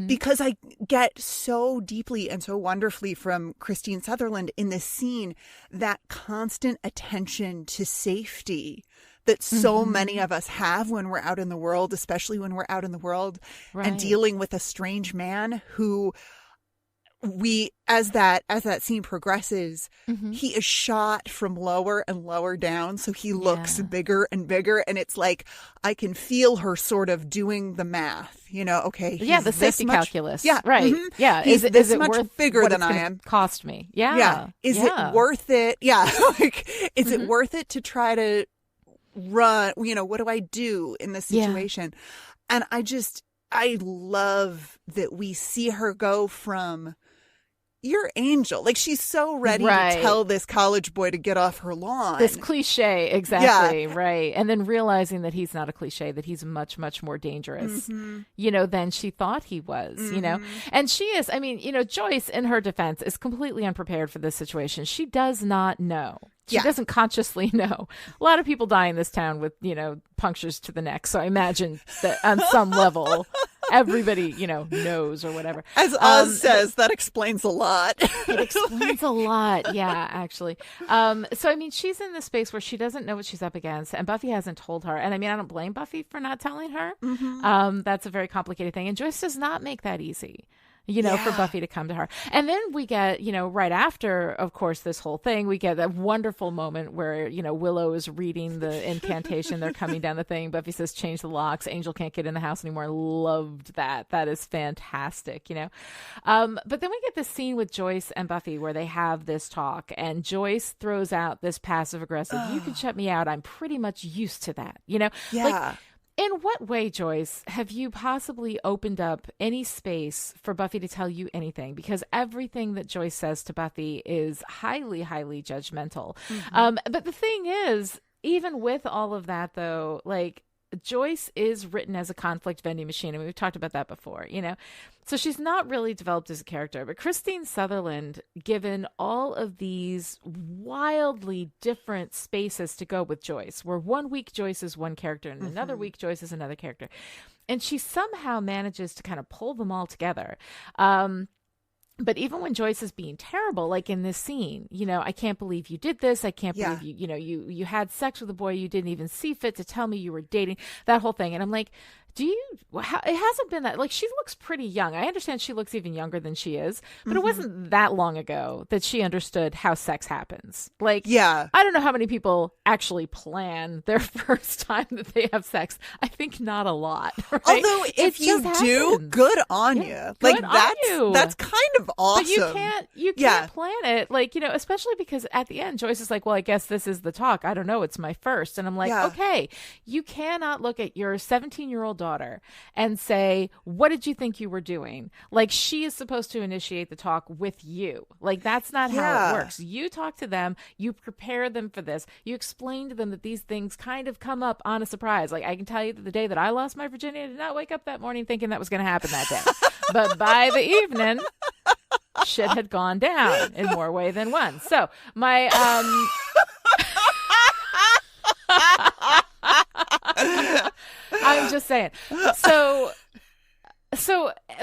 because I get so deeply and so wonderfully from Christine Sutherland in this scene that constant attention to safety that so many of us have when we're out in the world, especially when we're out in the world and dealing with a strange man who as that scene progresses, he is shot from lower and lower down. So he looks bigger and bigger. And it's like, I can feel her sort of doing the math, you know, okay. Yeah. The safety calculus. Yeah. Right. Yeah. Is it much worth bigger what than it's I gonna am? Cost me. Yeah. Yeah. Is it worth it? Yeah. Like, is it worth it to try to run? You know, what do I do in this situation? And I love that we see her go from, you're Angel. Like, she's so ready to tell this college boy to get off her lawn. This cliche, exactly, right. And then realizing that he's not a cliche, that he's much, much more dangerous, you know, than she thought he was, you know. And she is, I mean, you know, Joyce, in her defense, is completely unprepared for this situation. She does not know. She doesn't consciously know. A lot of people die in this town with, you know, punctures to the neck. So I imagine that on some level, everybody, you know, knows or whatever. As Oz says, that explains a lot. It explains a lot. Yeah, actually. So, I mean, she's in this space where she doesn't know what she's up against, and Buffy hasn't told her. And I mean, I don't blame Buffy for not telling her. That's a very complicated thing. And Joyce does not make that easy, you know, for Buffy to come to her. And then we get, you know, right after, of course, this whole thing, we get that wonderful moment where, you know, Willow is reading the incantation. They're coming down the thing. Buffy says, change the locks. Angel can't get in the house anymore. Loved that. That is fantastic, you know. But then we get this scene with Joyce and Buffy where they have this talk, and Joyce throws out this passive aggressive, you can shut me out. I'm pretty much used to that, you know. Like, in what way, Joyce, have you possibly opened up any space for Buffy to tell you anything? Because everything that Joyce says to Buffy is highly, highly judgmental. But the thing is, even with all of that, though, like, Joyce is written as a conflict vending machine. and we've talked about that before, you know. So she's not really developed as a character. But Christine Sutherland, given all of these wildly different spaces to go with Joyce, where 1 week Joyce is one character and another week Joyce is another character, and she somehow manages to kind of pull them all together. But even when Joyce is being terrible, like in this scene, you know, I can't believe you did this. I can't believe you know, you had sex with a boy you didn't even see fit to tell me you were dating, that whole thing. And I'm like, it hasn't been that, like, she looks pretty young. I understand she looks even younger than she is, but it wasn't that long ago that she understood how sex happens. Like, I don't know how many people actually plan their first time that they have sex. I think not a lot. Right? Although if you do, good on you. Like, that's kind of awesome. But you can't plan it. Like, you know, especially because at the end, Joyce is like, well, I guess this is the talk. I don't know. It's my first. And I'm like, okay, you cannot look at your 17-year-old daughter daughter and say, what did you think you were doing? Like, she is supposed to initiate the talk with you. Like, that's not how it works. You talk to them, you prepare them for this, you explain to them that these things kind of come up on a surprise. Like, I can tell you that the day that I lost my virginity, I did not wake up that morning thinking that was going to happen that day. But by the evening, shit had gone down in more way than one. So my I'm just saying. So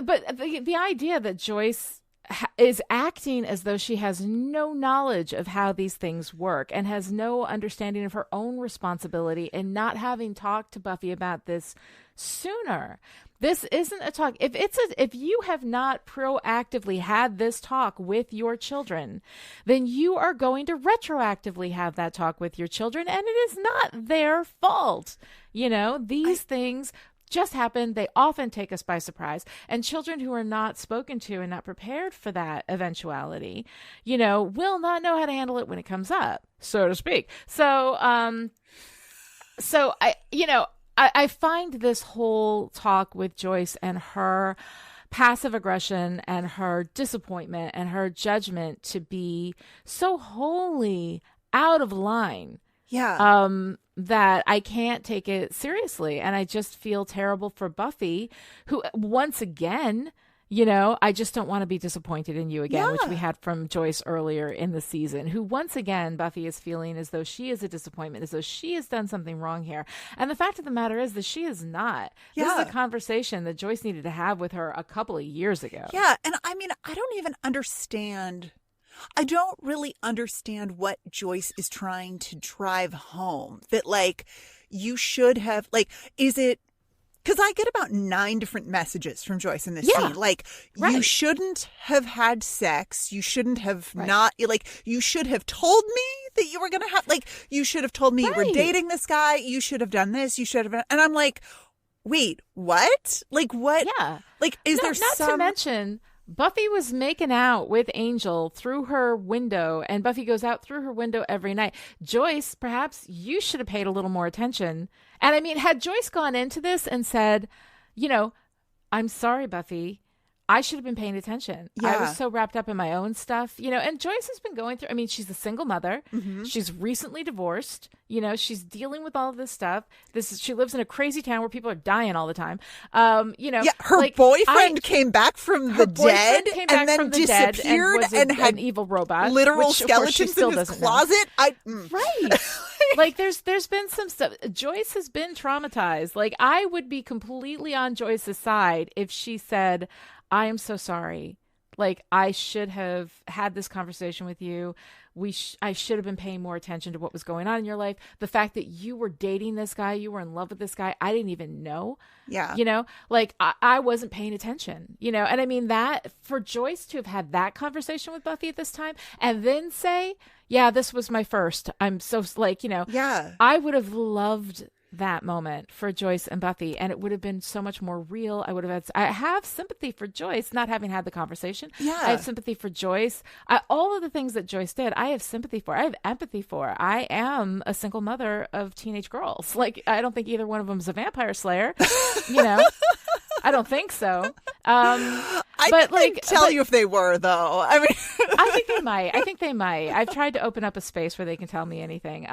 but the idea that Joyce is acting as though she has no knowledge of how these things work and has no understanding of her own responsibility and not having talked to Buffy about this sooner. This isn't a talk. If you have not proactively had this talk with your children, then you are going to retroactively have that talk with your children, and it is not their fault. You know, these things just happen. They often take us by surprise, and children who are not spoken to and not prepared for that eventuality, you know, will not know how to handle it when it comes up, so to speak. So I find this whole talk with Joyce and her passive aggression and her disappointment and her judgment to be so wholly out of line. Yeah. That I can't take it seriously. And I just feel terrible for Buffy, who once again, you know, I just don't want to be disappointed in you again, which we had from Joyce earlier in the season, who once again, Buffy is feeling as though she is a disappointment, as though she has done something wrong here. And the fact of the matter is that she is not. This is a conversation that Joyce needed to have with her a couple of years ago. Yeah. And I mean, I don't really understand what Joyce is trying to drive home. That, like, you should have, like, is it, because I get about 9 different messages from Joyce in this scene. Like, you shouldn't have had sex. You shouldn't have you should have told me that you were going to have, like, you should have told me you were dating this guy. You should have done this. You should have, and I'm like, wait, what? Like, what? Yeah. Like, is there not to mention, Buffy was making out with Angel through her window, and Buffy goes out through her window every night. Joyce, perhaps you should have paid a little more attention. And I mean, had Joyce gone into this and said, you know, I'm sorry, Buffy, I should have been paying attention. I was so wrapped up in my own stuff, you know, and Joyce has been going through, I mean, she's a single mother. Mm-hmm. She's recently divorced. You know, she's dealing with all of this stuff. She lives in a crazy town where people are dying all the time. You know, her boyfriend came back from the dead and then disappeared and had an evil robot, literal which, skeletons in his closet. Right. Like, there's been some stuff. Joyce has been traumatized. Like, I would be completely on Joyce's side if she said, I am so sorry. Like, I should have had this conversation with you. I should have been paying more attention to what was going on in your life. The fact that you were dating this guy, you were in love with this guy, I didn't even know. Yeah. You know, like, I wasn't paying attention, you know? And I mean, that for Joyce to have had that conversation with Buffy at this time and then say, yeah, this was my first. I'm so, like, you know, I would have loved that moment for Joyce and Buffy, and it would have been so much more real. I have sympathy for Joyce not having had the conversation. I have sympathy for Joyce. All of the things that Joyce did, I have sympathy for. I have empathy for. I am a single mother of teenage girls. Like, I don't think either one of them is a vampire slayer. You know, I don't think so. I can't tell you if they were, though. I mean, I think they might. I've tried to open up a space where they can tell me anything.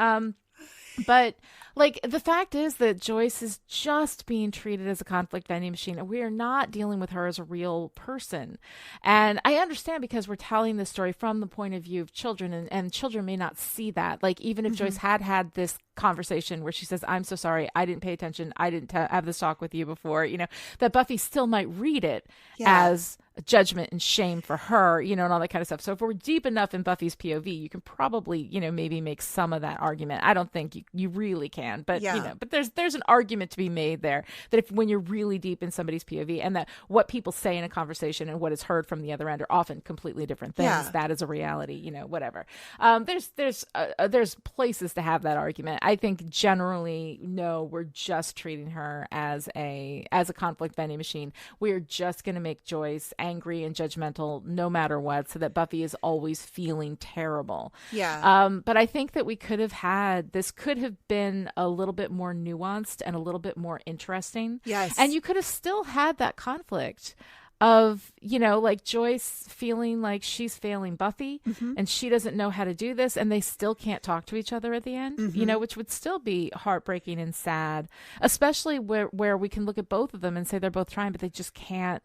But, like, the fact is that Joyce is just being treated as a conflict vending machine, and we are not dealing with her as a real person. And I understand, because we're telling this story from the point of view of children, and children may not see that. Like, even if Joyce had this conversation where she says, I'm so sorry, I didn't pay attention, I didn't have this talk with you before, you know, that Buffy still might read it as a judgment and shame for her, you know, and all that kind of stuff. So if we're deep enough in Buffy's POV, you can probably, you know, maybe make some of that argument. I don't think you really can, but you know, but there's an argument to be made there that when you're really deep in somebody's POV, and that what people say in a conversation and what is heard from the other end are often completely different things. That is a reality, you know, whatever. There's places to have that argument. I think generally, no, we're just treating her as a conflict vending machine. We're just going to make Joyce angry and judgmental no matter what, so that Buffy is always feeling terrible. Yeah. But I think that this could have been a little bit more nuanced and a little bit more interesting. Yes. And you could have still had that conflict of, like Joyce feeling like she's failing Buffy and she doesn't know how to do this, and they still can't talk to each other at the end, which would still be heartbreaking and sad, especially where we can look at both of them and say they're both trying, but they just can't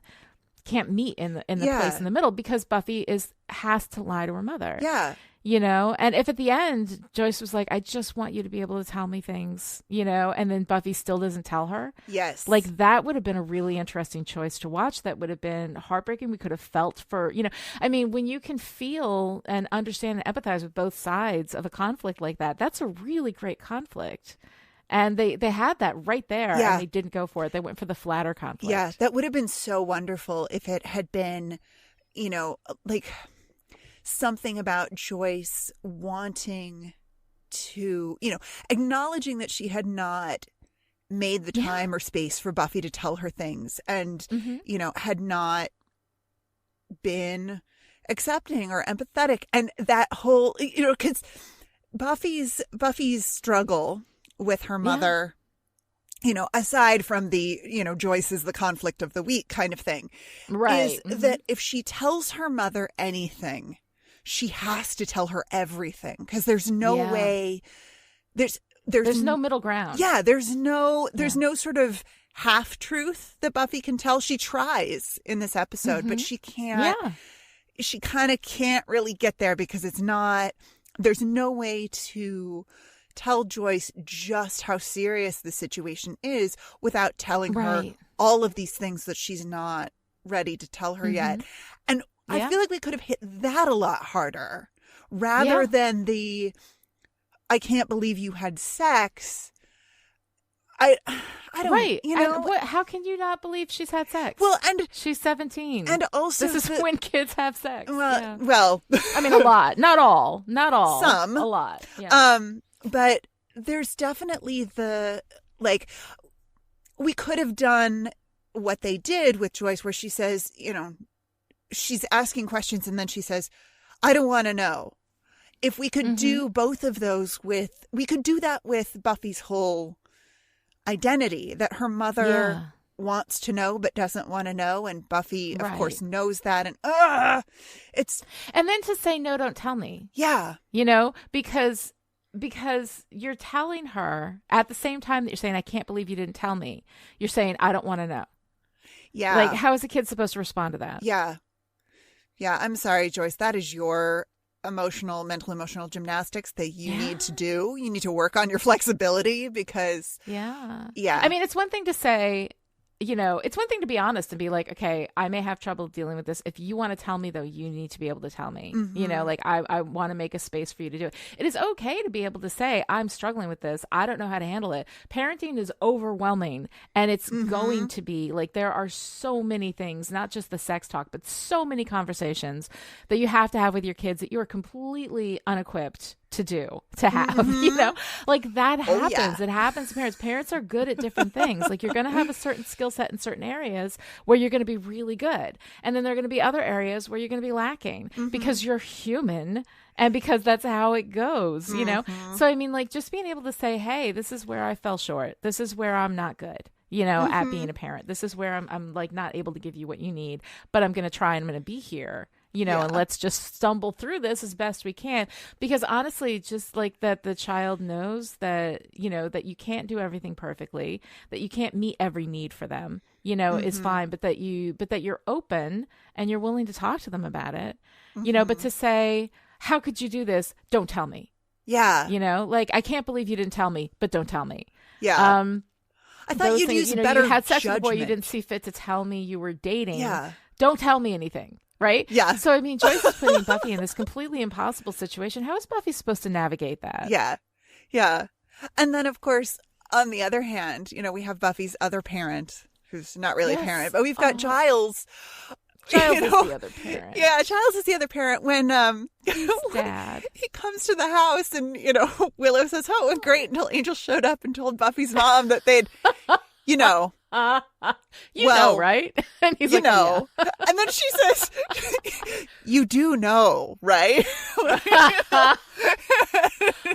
meet in the place in the middle, because Buffy has to lie to her mother. Yeah. And if at the end Joyce was like, I just want you to be able to tell me things, and then Buffy still doesn't tell her. Yes. Like, that would have been a really interesting choice to watch. That would have been heartbreaking. We could have felt for, when you can feel and understand and empathize with both sides of a conflict like that, that's a really great conflict. And they had that right there, and they didn't go for it. They went for the flatter conflict. Yeah, that would have been so wonderful if it had been, like something about Joyce wanting to, acknowledging that she had not made the time or space for Buffy to tell her things, and, had not been accepting or empathetic. And that whole, because Buffy's struggle with her mother, aside from the, Joyce is the conflict of the week kind of thing, right? Is that if she tells her mother anything, she has to tell her everything, because there's no way, there's no middle ground. Yeah, there's no sort of half truth that Buffy can tell. She tries in this episode, but she can't. Yeah. She kind of can't really get there, because there's no way to tell Joyce just how serious the situation is without telling her all of these things that she's not ready to tell her yet. And I feel like we could have hit that a lot harder, rather than the I can't believe you had sex. I don't how can you not believe she's had sex? Well, and she's 17, and also this is when kids have sex. Well, I mean, a lot, not all, some, a lot. Yeah. But there's definitely we could have done what they did with Joyce, where she says, she's asking questions and then she says, I don't want to know. If we could do both of those we could do that with Buffy's whole identity, that her mother wants to know but doesn't want to know, and Buffy of course knows that, and and then to say, no, don't tell me. Yeah. Because you're telling her at the same time that you're saying, I can't believe you didn't tell me. You're saying, I don't want to know. Yeah. Like, how is a kid supposed to respond to that? Yeah. Yeah. I'm sorry, Joyce. That is your mental emotional gymnastics that you need to do. You need to work on your flexibility, because I mean, it's one thing to say, it's one thing to be honest and be like, okay, I may have trouble dealing with this. If you want to tell me, though, you need to be able to tell me. Like, I want to make a space for you to do it. It is okay to be able to say, I'm struggling with this. I don't know how to handle it. Parenting is overwhelming, and it's going to be like, there are so many things, not just the sex talk, but so many conversations that you have to have with your kids that you are completely unequipped to have, like that happens. It happens to parents are good at different things. Like, you're going to have a certain skill set in certain areas where you're going to be really good, and then there are going to be other areas where you're going to be lacking, because you're human, and because that's how it goes, so I mean, like, just being able to say, hey, this is where I fell short, this is where I'm not good, at being a parent, this is where I'm like not able to give you what you need, but I'm going to try, and I'm going to be here, and let's just stumble through this as best we can. Because honestly, just like that, the child knows that, that you can't do everything perfectly, that you can't meet every need for them, is fine, but that you're open and you're willing to talk to them about it, but to say, how could you do this? Don't tell me. Yeah. Like, I can't believe you didn't tell me, but don't tell me. Yeah. I thought you'd use better you had sex judgment. With a boy you didn't see fit to tell me you were dating. Yeah. Don't tell me anything. Right? Yeah. So, I mean, Joyce is putting Buffy in this completely impossible situation. How is Buffy supposed to navigate that? Yeah. Yeah. And then, of course, on the other hand, we have Buffy's other parent, who's not really a parent, but we've got Giles, Giles is the other parent. Yeah, Giles is the other parent when He's dad. he comes to the house and, Willow says, oh, it was great until Angel showed up and told Buffy's mom that they'd, you well, know, right? And he's like, yeah. And then she says, you do know, right?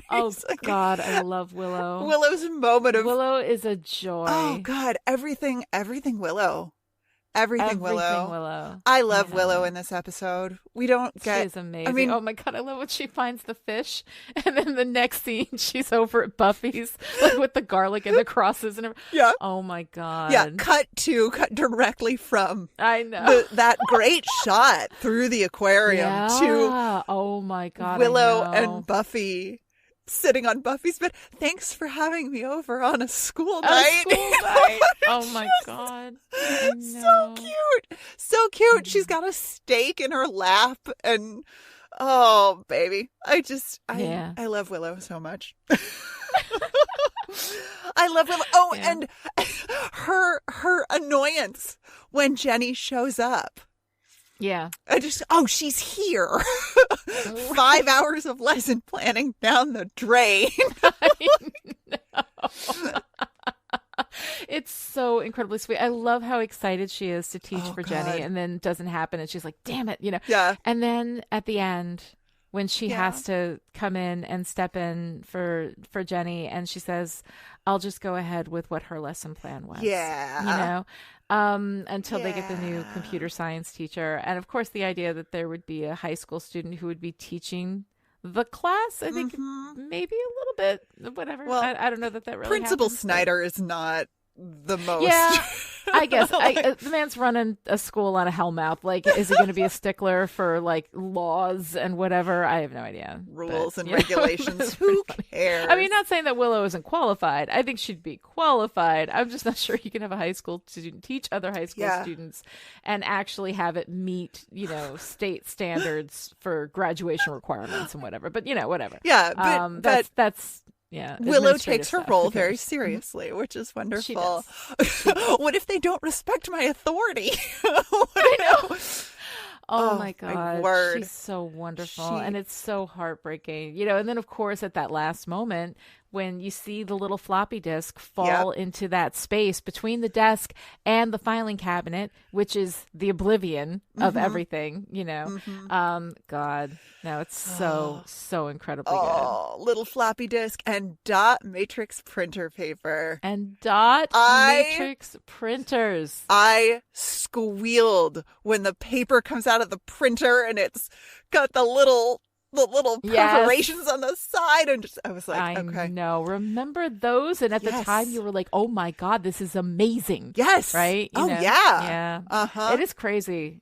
Oh, God, I love Willow. Willow's moment of... Willow is a joy. Oh, God, everything Willow. Everything Willow. I love Willow in this episode. We don't get... She's amazing. Oh my God, I love when she finds the fish. And then the next scene, she's over at Buffy's, like with the garlic and the crosses and everything. Yeah. Oh my God. Yeah, cut directly from I know that great shot through the aquarium to oh my God, Willow and Buffy sitting on Buffy's bed. Thanks for having me over on a school night. Oh my God. So cute. So cute. She's got a steak in her lap and oh baby. I love Willow so much. I love Willow. Oh, and her annoyance when Jenny shows up. Yeah. She's here. 5 hours of lesson planning down the drain. I know. It's so incredibly sweet. I love how excited she is to teach for Jenny, and then it doesn't happen, and she's like, damn it, Yeah. And then at the end, when she has to come in and step in for Jenny, and she says, I'll just go ahead with what her lesson plan was. Yeah. Until they get the new computer science teacher. And of course, the idea that there would be a high school student who would be teaching the class, I think maybe a little bit, whatever. Well, I don't know that really Principal happens, Snyder is not the most. Yeah, I guess. The man's running a school on a hellmouth. Like, is he going to be a stickler for, like, laws and whatever? I have no idea. Rules and regulations. Who cares? I mean, not saying that Willow isn't qualified. I think she'd be qualified. I'm just not sure you can have a high school student teach other high school students and actually have it meet, state standards for graduation requirements and whatever. But, whatever. Yeah, but that's yeah. Willow takes her role very seriously, which is wonderful. What if they don't respect my authority? I know. Oh my God. My word. She's so wonderful. And it's so heartbreaking. And then of course at that last moment when you see the little floppy disk fall into that space between the desk and the filing cabinet, which is the oblivion of everything, God, no, it's so incredibly good. Oh, little floppy disk and dot matrix printer paper. And matrix printers. I squealed when the paper comes out of the printer and it's got the little perforations on the side, and I was like, okay. No, remember those? And at the time you were like, oh my God, this is amazing. Yes. Right? Yeah. It is crazy.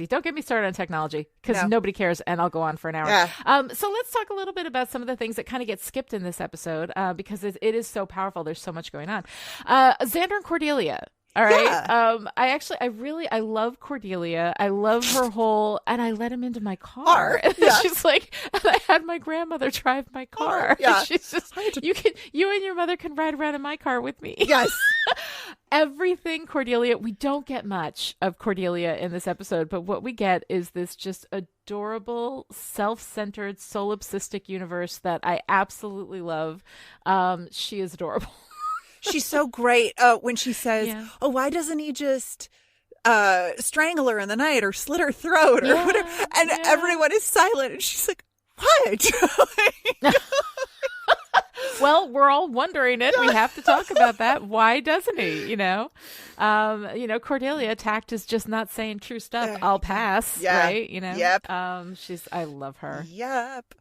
Don't get me started on technology because nobody cares, and I'll go on for an hour. Yeah. So let's talk a little bit about some of the things that kind of get skipped in this episode because it is so powerful. There's so much going on. Xander and Cordelia. All right. Yeah. I love Cordelia. I love her whole, and I let him into my car. And she's like, and I had my grandmother drive my car. Yeah. She's just, you and your mother can ride around in my car with me. Yes. Everything Cordelia, we don't get much of Cordelia in this episode, but what we get is this just adorable, self-centered, solipsistic universe that I absolutely love. She is adorable. She's so great when she says, oh, why doesn't he just strangle her in the night or slit her throat or whatever? And everyone is silent. And she's like, what? Well, we're all wondering it. We have to talk about that. Why doesn't he? Cordelia tact is just not saying true stuff. I'll pass. Yeah. Right. Yep. I love her. Yep.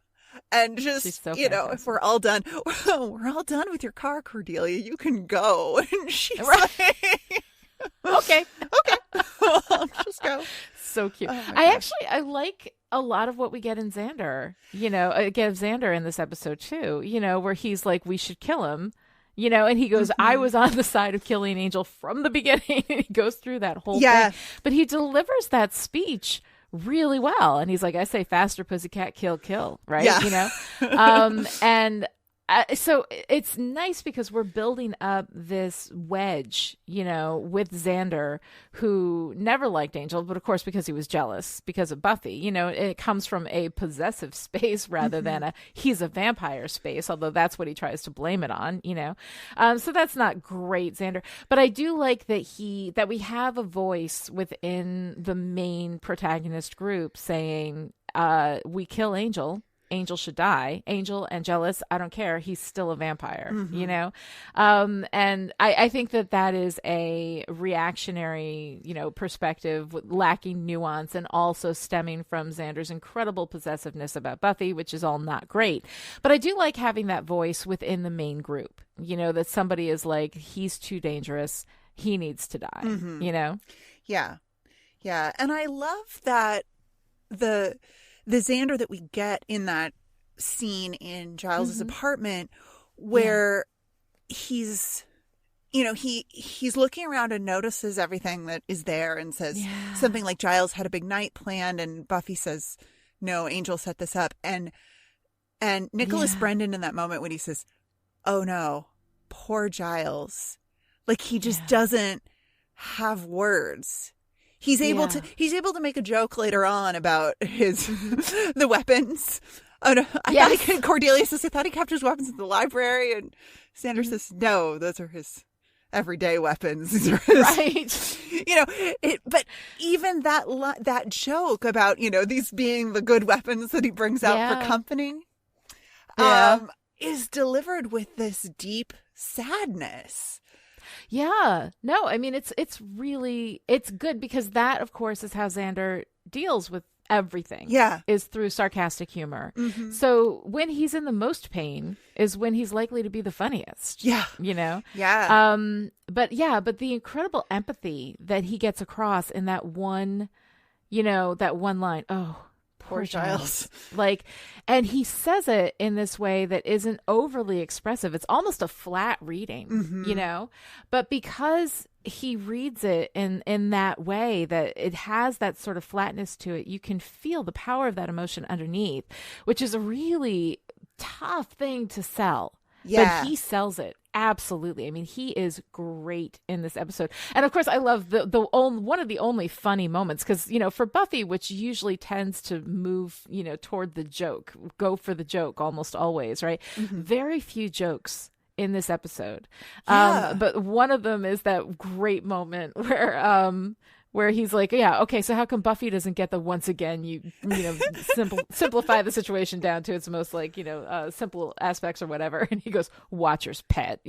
And just, so if we're all done with your car, Cordelia, you can go. And she's like, okay. I'll just go. So cute. Oh I like a lot of what we get in Xander, get Xander in this episode too, where he's like, we should kill him, and he goes, I was on the side of killing Angel from the beginning. And he goes through that whole thing, but he delivers that speech really well. And he's like, I say faster, pussycat, kill, right? Yeah. And So it's nice because we're building up this wedge, with Xander, who never liked Angel, but of course because he was jealous because of Buffy. It comes from a possessive space rather than he's a vampire space, although that's what he tries to blame it on. So that's not great, Xander. But I do like that we have a voice within the main protagonist group saying, we kill Angel. Angel should die. Angel and jealous, I don't care. He's still a vampire, And I think that is a reactionary, perspective lacking nuance and also stemming from Xander's incredible possessiveness about Buffy, which is all not great. But I do like having that voice within the main group, that somebody is like, he's too dangerous. He needs to die, Yeah. Yeah. And I love that the Xander that we get in that scene in Giles's apartment where he's looking around and notices everything that is there and says something like Giles had a big night planned, and Buffy says, no, Angel set this up. And Nicholas Brendan in that moment when he says, oh no, poor Giles. Like he just doesn't have words. He's able to make a joke later on about his the weapons. Oh no! Cordelia says, I thought he kept his weapons in the library, and Xander says, no, those are his everyday weapons. These are his, But even that joke about these being the good weapons that he brings out for company, is delivered with this deep sadness. Yeah. No, I mean, it's good because that, of course, is how Xander deals with everything. Yeah. Is through sarcastic humor. So when he's in the most pain is when he's likely to be the funniest. Yeah. Yeah. But the incredible empathy that he gets across in that one line, oh, poor Giles. And he says it in this way that isn't overly expressive. It's almost a flat reading, but because he reads it in that way that it has that sort of flatness to it, you can feel the power of that emotion underneath, which is a really tough thing to sell. Yeah. But he sells it. Absolutely. I mean, he is great in this episode. And of course, I love one of the only funny moments because, for Buffy, which usually tends to move, toward the joke, go for the joke almost always, right? Very few jokes in this episode. But one of them is that great moment where he's like, yeah, okay, so how come Buffy doesn't get the once again, simplify the situation down to its most simple aspects or whatever. And he goes, Watcher's pet.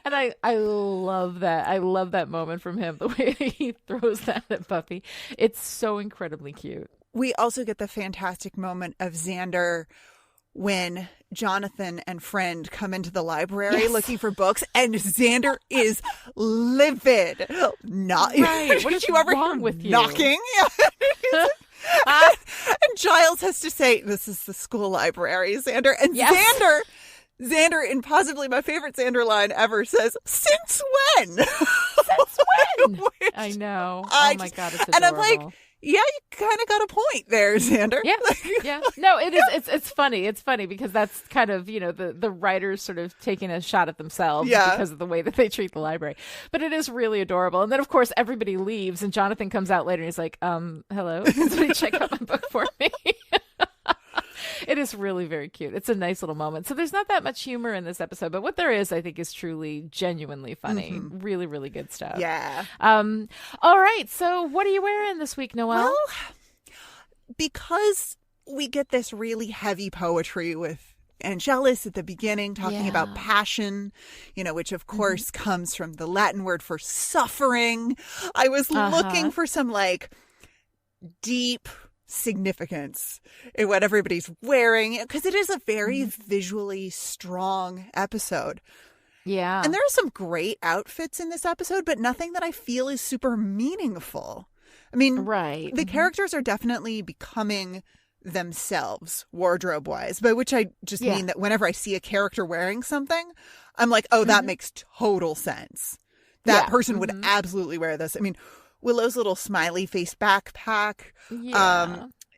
And I love that. I love that moment from him, the way he throws that at Buffy. It's so incredibly cute. We also get the fantastic moment of Xander when Jonathan and friend come into the library looking for books, and Xander is livid. Not right. What is wrong with you? Knocking. And Giles has to say, "This is the school library, Xander." And Xander, in possibly my favorite Xander line ever, says, "Since when?" Since when? I know. Oh my God, it's adorable. And I'm like, yeah, you kind of got a point there, Xander. Yeah, yeah. No, it is. It's funny. It's funny because that's kind of, the writers sort of taking a shot at themselves because of the way that they treat the library. But it is really adorable. And then, of course, everybody leaves and Jonathan comes out later and he's like, hello, can somebody check out my book for me? It is really very cute. It's a nice little moment. So there's not that much humor in this episode, but what there is, I think, is truly, genuinely funny. Really, really good stuff. Yeah. All right. So what are you wearing this week, Noelle? Well, because we get this really heavy poetry with Angelus at the beginning talking about passion, which of course comes from the Latin word for suffering. I was looking for some deep significance in what everybody's wearing because it is a very visually strong episode. Yeah. And there are some great outfits in this episode, but nothing that I feel is super meaningful. I mean, the characters are definitely becoming themselves wardrobe wise, by which I just mean that whenever I see a character wearing something, I'm like, oh, that makes total sense. That person would absolutely wear this. I mean, Willow's little smiley face backpack,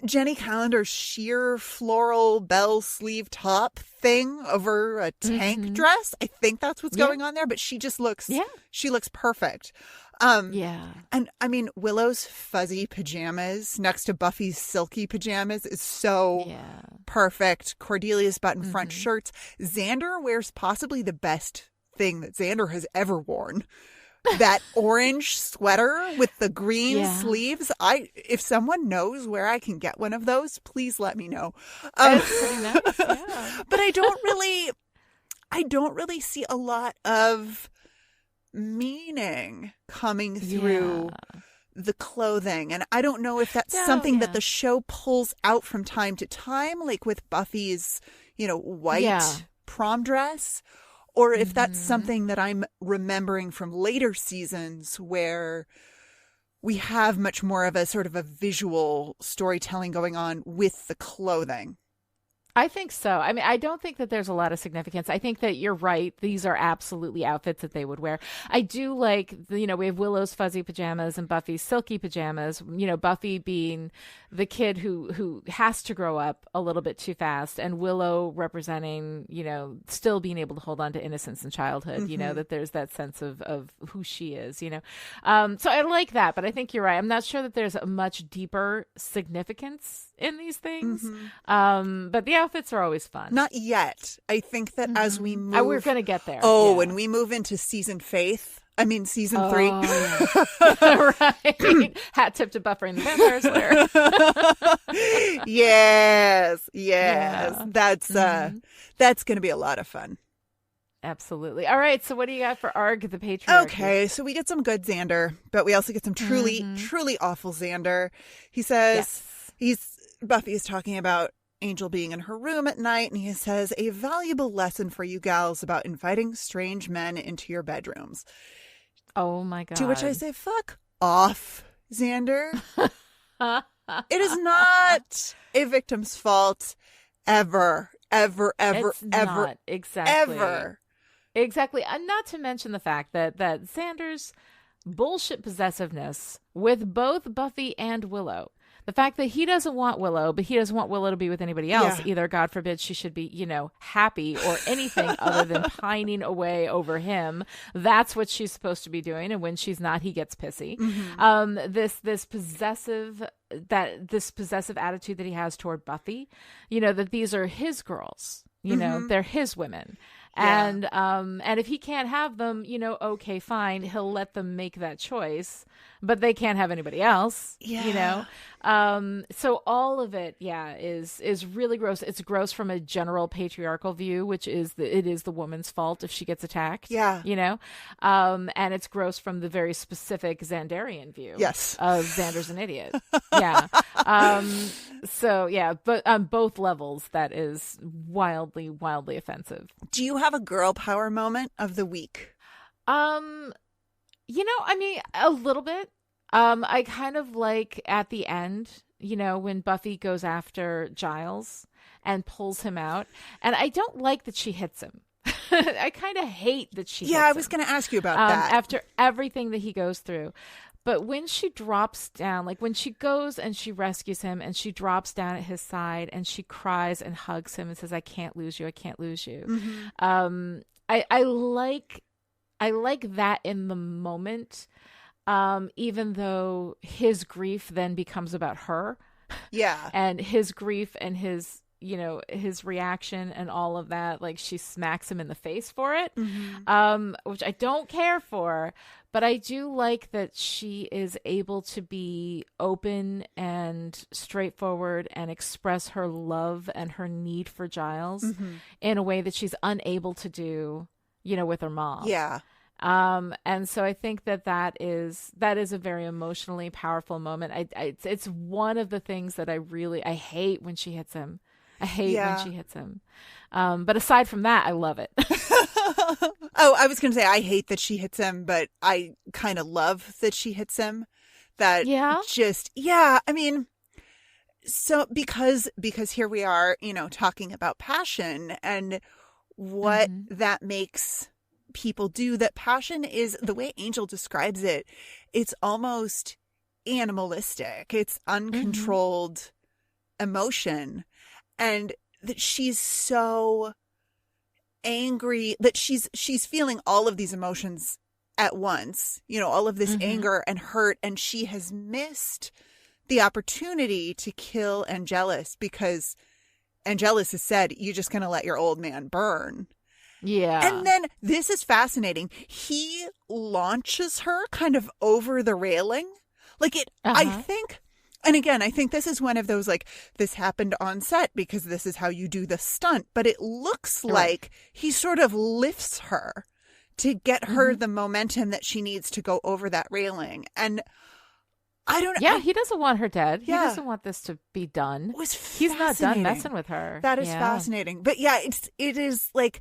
Jenny Calendar's sheer floral bell sleeve top thing over a tank dress. I think that's what's going on there, but she just looks, she looks perfect. And I mean, Willow's fuzzy pajamas next to Buffy's silky pajamas is so perfect. Cordelia's button front shirts. Xander wears possibly the best thing that Xander has ever worn. That orange sweater with the green sleeves. If someone knows where I can get one of those, please let me know. It's pretty nice, yeah. But I don't really see a lot of meaning coming through the clothing. And I don't know if that's something that the show pulls out from time to time, like with Buffy's, white prom dress. Or if that's something that I'm remembering from later seasons where we have much more of a sort of a visual storytelling going on with the clothing. I think so. I mean, I don't think that there's a lot of significance. I think that you're right. These are absolutely outfits that they would wear. I do like, we have Willow's fuzzy pajamas and Buffy's silky pajamas, Buffy being the kid who has to grow up a little bit too fast, and Willow representing, still being able to hold on to innocence and childhood, that there's that sense of who she is, So I like that, but I think you're right. I'm not sure that there's a much deeper significance in these things. But the outfits are always fun. Not yet. I think that as we move... we're going to get there. When we move into season 3. Right. Hat tip to Buffy and the Vampire Slayer. Yes. Yeah. That's going to be a lot of fun. Absolutely. All right. So what do you got for Arg the Patriarch? Okay. So we get some good Xander, but we also get some truly awful Xander. He says Buffy is talking about Angel being in her room at night, and he says, a valuable lesson for you gals about inviting strange men into your bedrooms. Oh my God. To which I say, fuck off, Xander. It is not a victim's fault ever. It's ever. Not. Exactly. Ever. Exactly. And not to mention the fact that Xander's bullshit possessiveness with both Buffy and Willow. The fact that he doesn't want Willow, but he doesn't want Willow to be with anybody else. Either, God forbid, she should be, happy or anything other than pining away over him. That's what she's supposed to be doing. And when she's not, he gets pissy. This possessive attitude that he has toward Buffy, that these are his girls, they're his women. And if he can't have them, okay, fine. He'll let them make that choice, but they can't have anybody else, So all of it, is really gross. It's gross from a general patriarchal view, which is it is the woman's fault if she gets attacked. And it's gross from the very specific Xandarian view. Of Xander's an idiot. But on both levels, that is wildly, wildly offensive. Do you have a girl power moment of the week? A little bit. I kind of like at the end, when Buffy goes after Giles and pulls him out. And I don't like that she hits him. I kind of hate that she hits him. I was going to ask you about that. After everything that he goes through. But when she drops down, like when she goes and she rescues him and she drops down at his side and she cries and hugs him and says, I can't lose you. I can't lose you. I like that in the moment. Even though his grief then becomes about her. And his grief and his reaction and all of that, like she smacks him in the face for it, which I don't care for, but I do like that she is able to be open and straightforward and express her love and her need for Giles in a way that she's unable to do, with her mom. And so I think that is a very emotionally powerful moment. It's one of the things that I hate when she hits him. I hate when she hits him. But aside from that, I love it. I was going to say I hate that she hits him, but I kind of love that she hits him. That I mean, so because here we are, talking about passion and what that makes people do. That passion is, the way Angel describes it, it's almost animalistic. It's uncontrolled emotion, and that she's so angry that she's feeling all of these emotions at once, you know, all of this anger and hurt, and she has missed the opportunity to kill Angelus because Angelus has said, you're just going to let your old man burn. Yeah. And then this is fascinating. He launches her kind of over the railing. Like it, I think, and again, I think this is one of those, like, this happened on set because this is how you do the stunt. But it looks like he sort of lifts her to get her the momentum that she needs to go over that railing. And I don't know. Yeah, he doesn't want her dead. Yeah. He doesn't want this to be done. He's not done messing with her. That is fascinating. But yeah, it is like,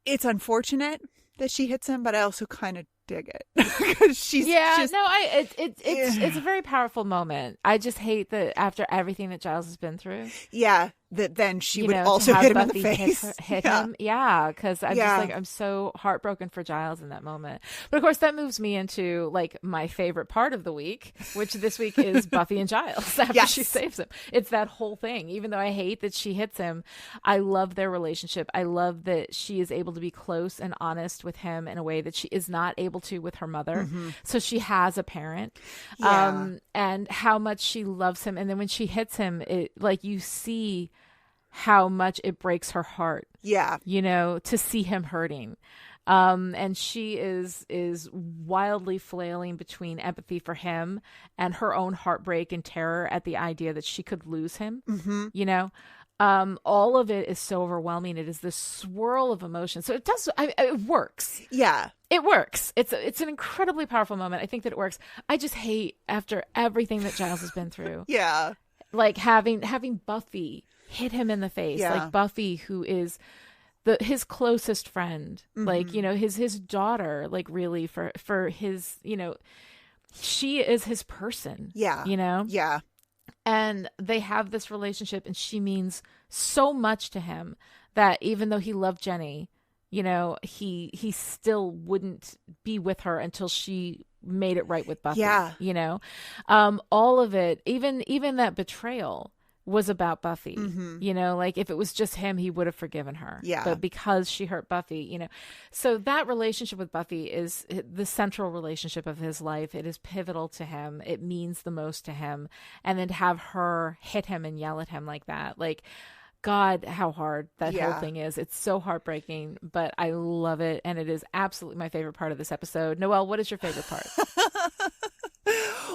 it's unfortunate that she hits him, but I also kind of dig it because she's it's a very powerful moment. I just hate that after everything that Giles has been through. Yeah, that then she would also hit him Buffy in the face. Hit him. Yeah, because I'm just like, I'm so heartbroken for Giles in that moment. But of course, that moves me into like my favorite part of the week, which this week is Buffy and Giles after she saves him. It's that whole thing. Even though I hate that she hits him, I love their relationship. I love that she is able to be close and honest with him in a way that she is not able to with her mother. So she has a parent, and how much she loves him. And then when she hits him, it, like, you see how much it breaks her heart. Yeah. You know, to see him hurting. And she is wildly flailing between empathy for him and her own heartbreak and terror at the idea that she could lose him. You know, all of it is so overwhelming. It is this swirl of emotion. So it works. Yeah. It works. It's an incredibly powerful moment. I think that it works. I just hate, after everything that Giles has been through. Yeah. Like having Buffy hit him in the face. Yeah. Like Buffy, who is his closest friend, like, you know, his daughter, like, really for his, you know, she is his person. Yeah. You know? Yeah. And they have this relationship, and she means so much to him that even though he loved Jenny, you know, he still wouldn't be with her until she made it right with Buffy. Yeah. You know, all of it, even that betrayal was about Buffy. You know, like, if it was just him, he would have forgiven her. Yeah. But because she hurt Buffy, you know, so that relationship with Buffy is the central relationship of his life. It is pivotal to him. It means the most to him. And then to have her hit him and yell at him like that, like, God, how hard that whole thing is. It's so heartbreaking, but I love it. And it is absolutely my favorite part of this episode. Noelle, what is your favorite part?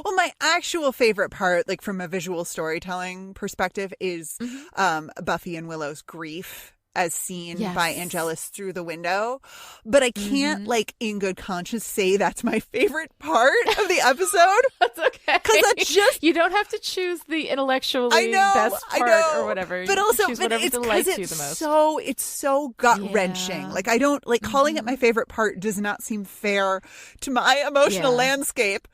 Well, my actual favorite part, like from a visual storytelling perspective, is Buffy and Willow's grief as seen by Angelus through the window. But I can't, like, in good conscience say that's my favorite part of the episode. That's okay. Because that's just... You don't have to choose the intellectually best part or whatever. But also, choose whatever delights you the most. It's so gut-wrenching. Like, I don't... Like, calling it my favorite part does not seem fair to my emotional landscape.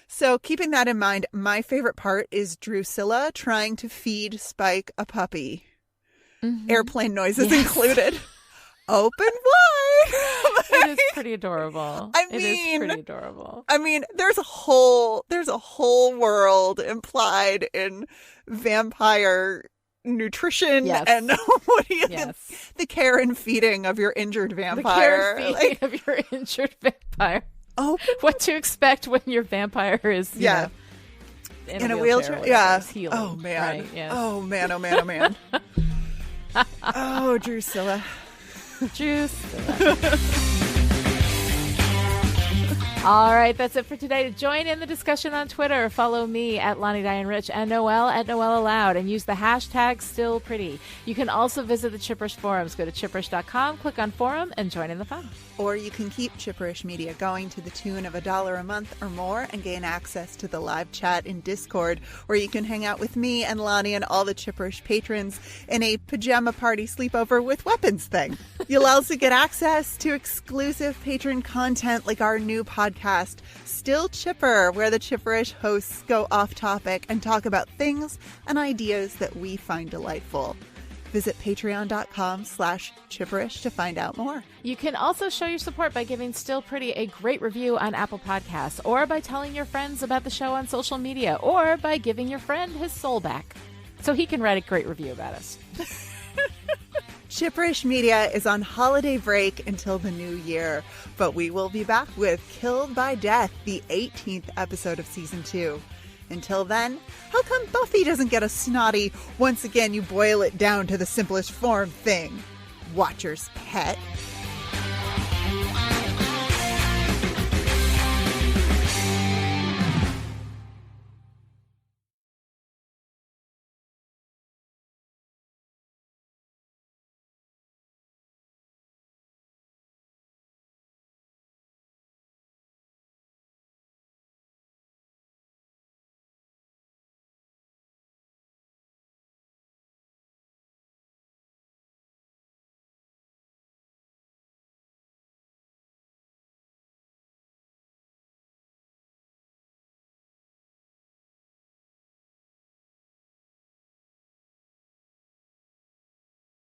So keeping that in mind, my favorite part is Drusilla trying to feed Spike a puppy. Airplane noises included. Open wide. It is pretty adorable. It is pretty adorable. I mean, there's a whole world implied in vampire nutrition and what do you the care and feeding of your injured vampire. The care and feeding of your injured vampire. What to expect when your vampire is you know, in a wheelchair. Yeah. Healing, oh man. Right? Yes. Oh man. Oh man. Oh man. Oh, Drusilla. All right, that's it for today. Join in the discussion on Twitter. Follow me at Lani Diane Rich and Noelle at Noelle Aloud, and use the hashtag StillPretty. You can also visit the Chipperish forums. Go to chipperish.com, click on forum, and join in the fun. Or you can keep Chipperish Media going to the tune of $1 a month or more and gain access to the live chat in Discord, where you can hang out with me and Lani and all the Chipperish patrons in a pajama party sleepover with weapons thing. You'll also get access to exclusive patron content like our new podcast, Still Chipper, where the Chipperish hosts go off topic and talk about things and ideas that we find delightful. Visit patreon.com/chipperish to find out more. You can also show your support by giving Still Pretty a great review on Apple Podcasts, or by telling your friends about the show on social media, or by giving your friend his soul back. so he can write a great review about us. Chipperish Media is on holiday break until the new year, but we will be back with Killed by Death, the 18th episode of Season 2. Until then, how come Buffy doesn't get a snotty, once again you boil it down to the simplest form thing? Watcher's pet.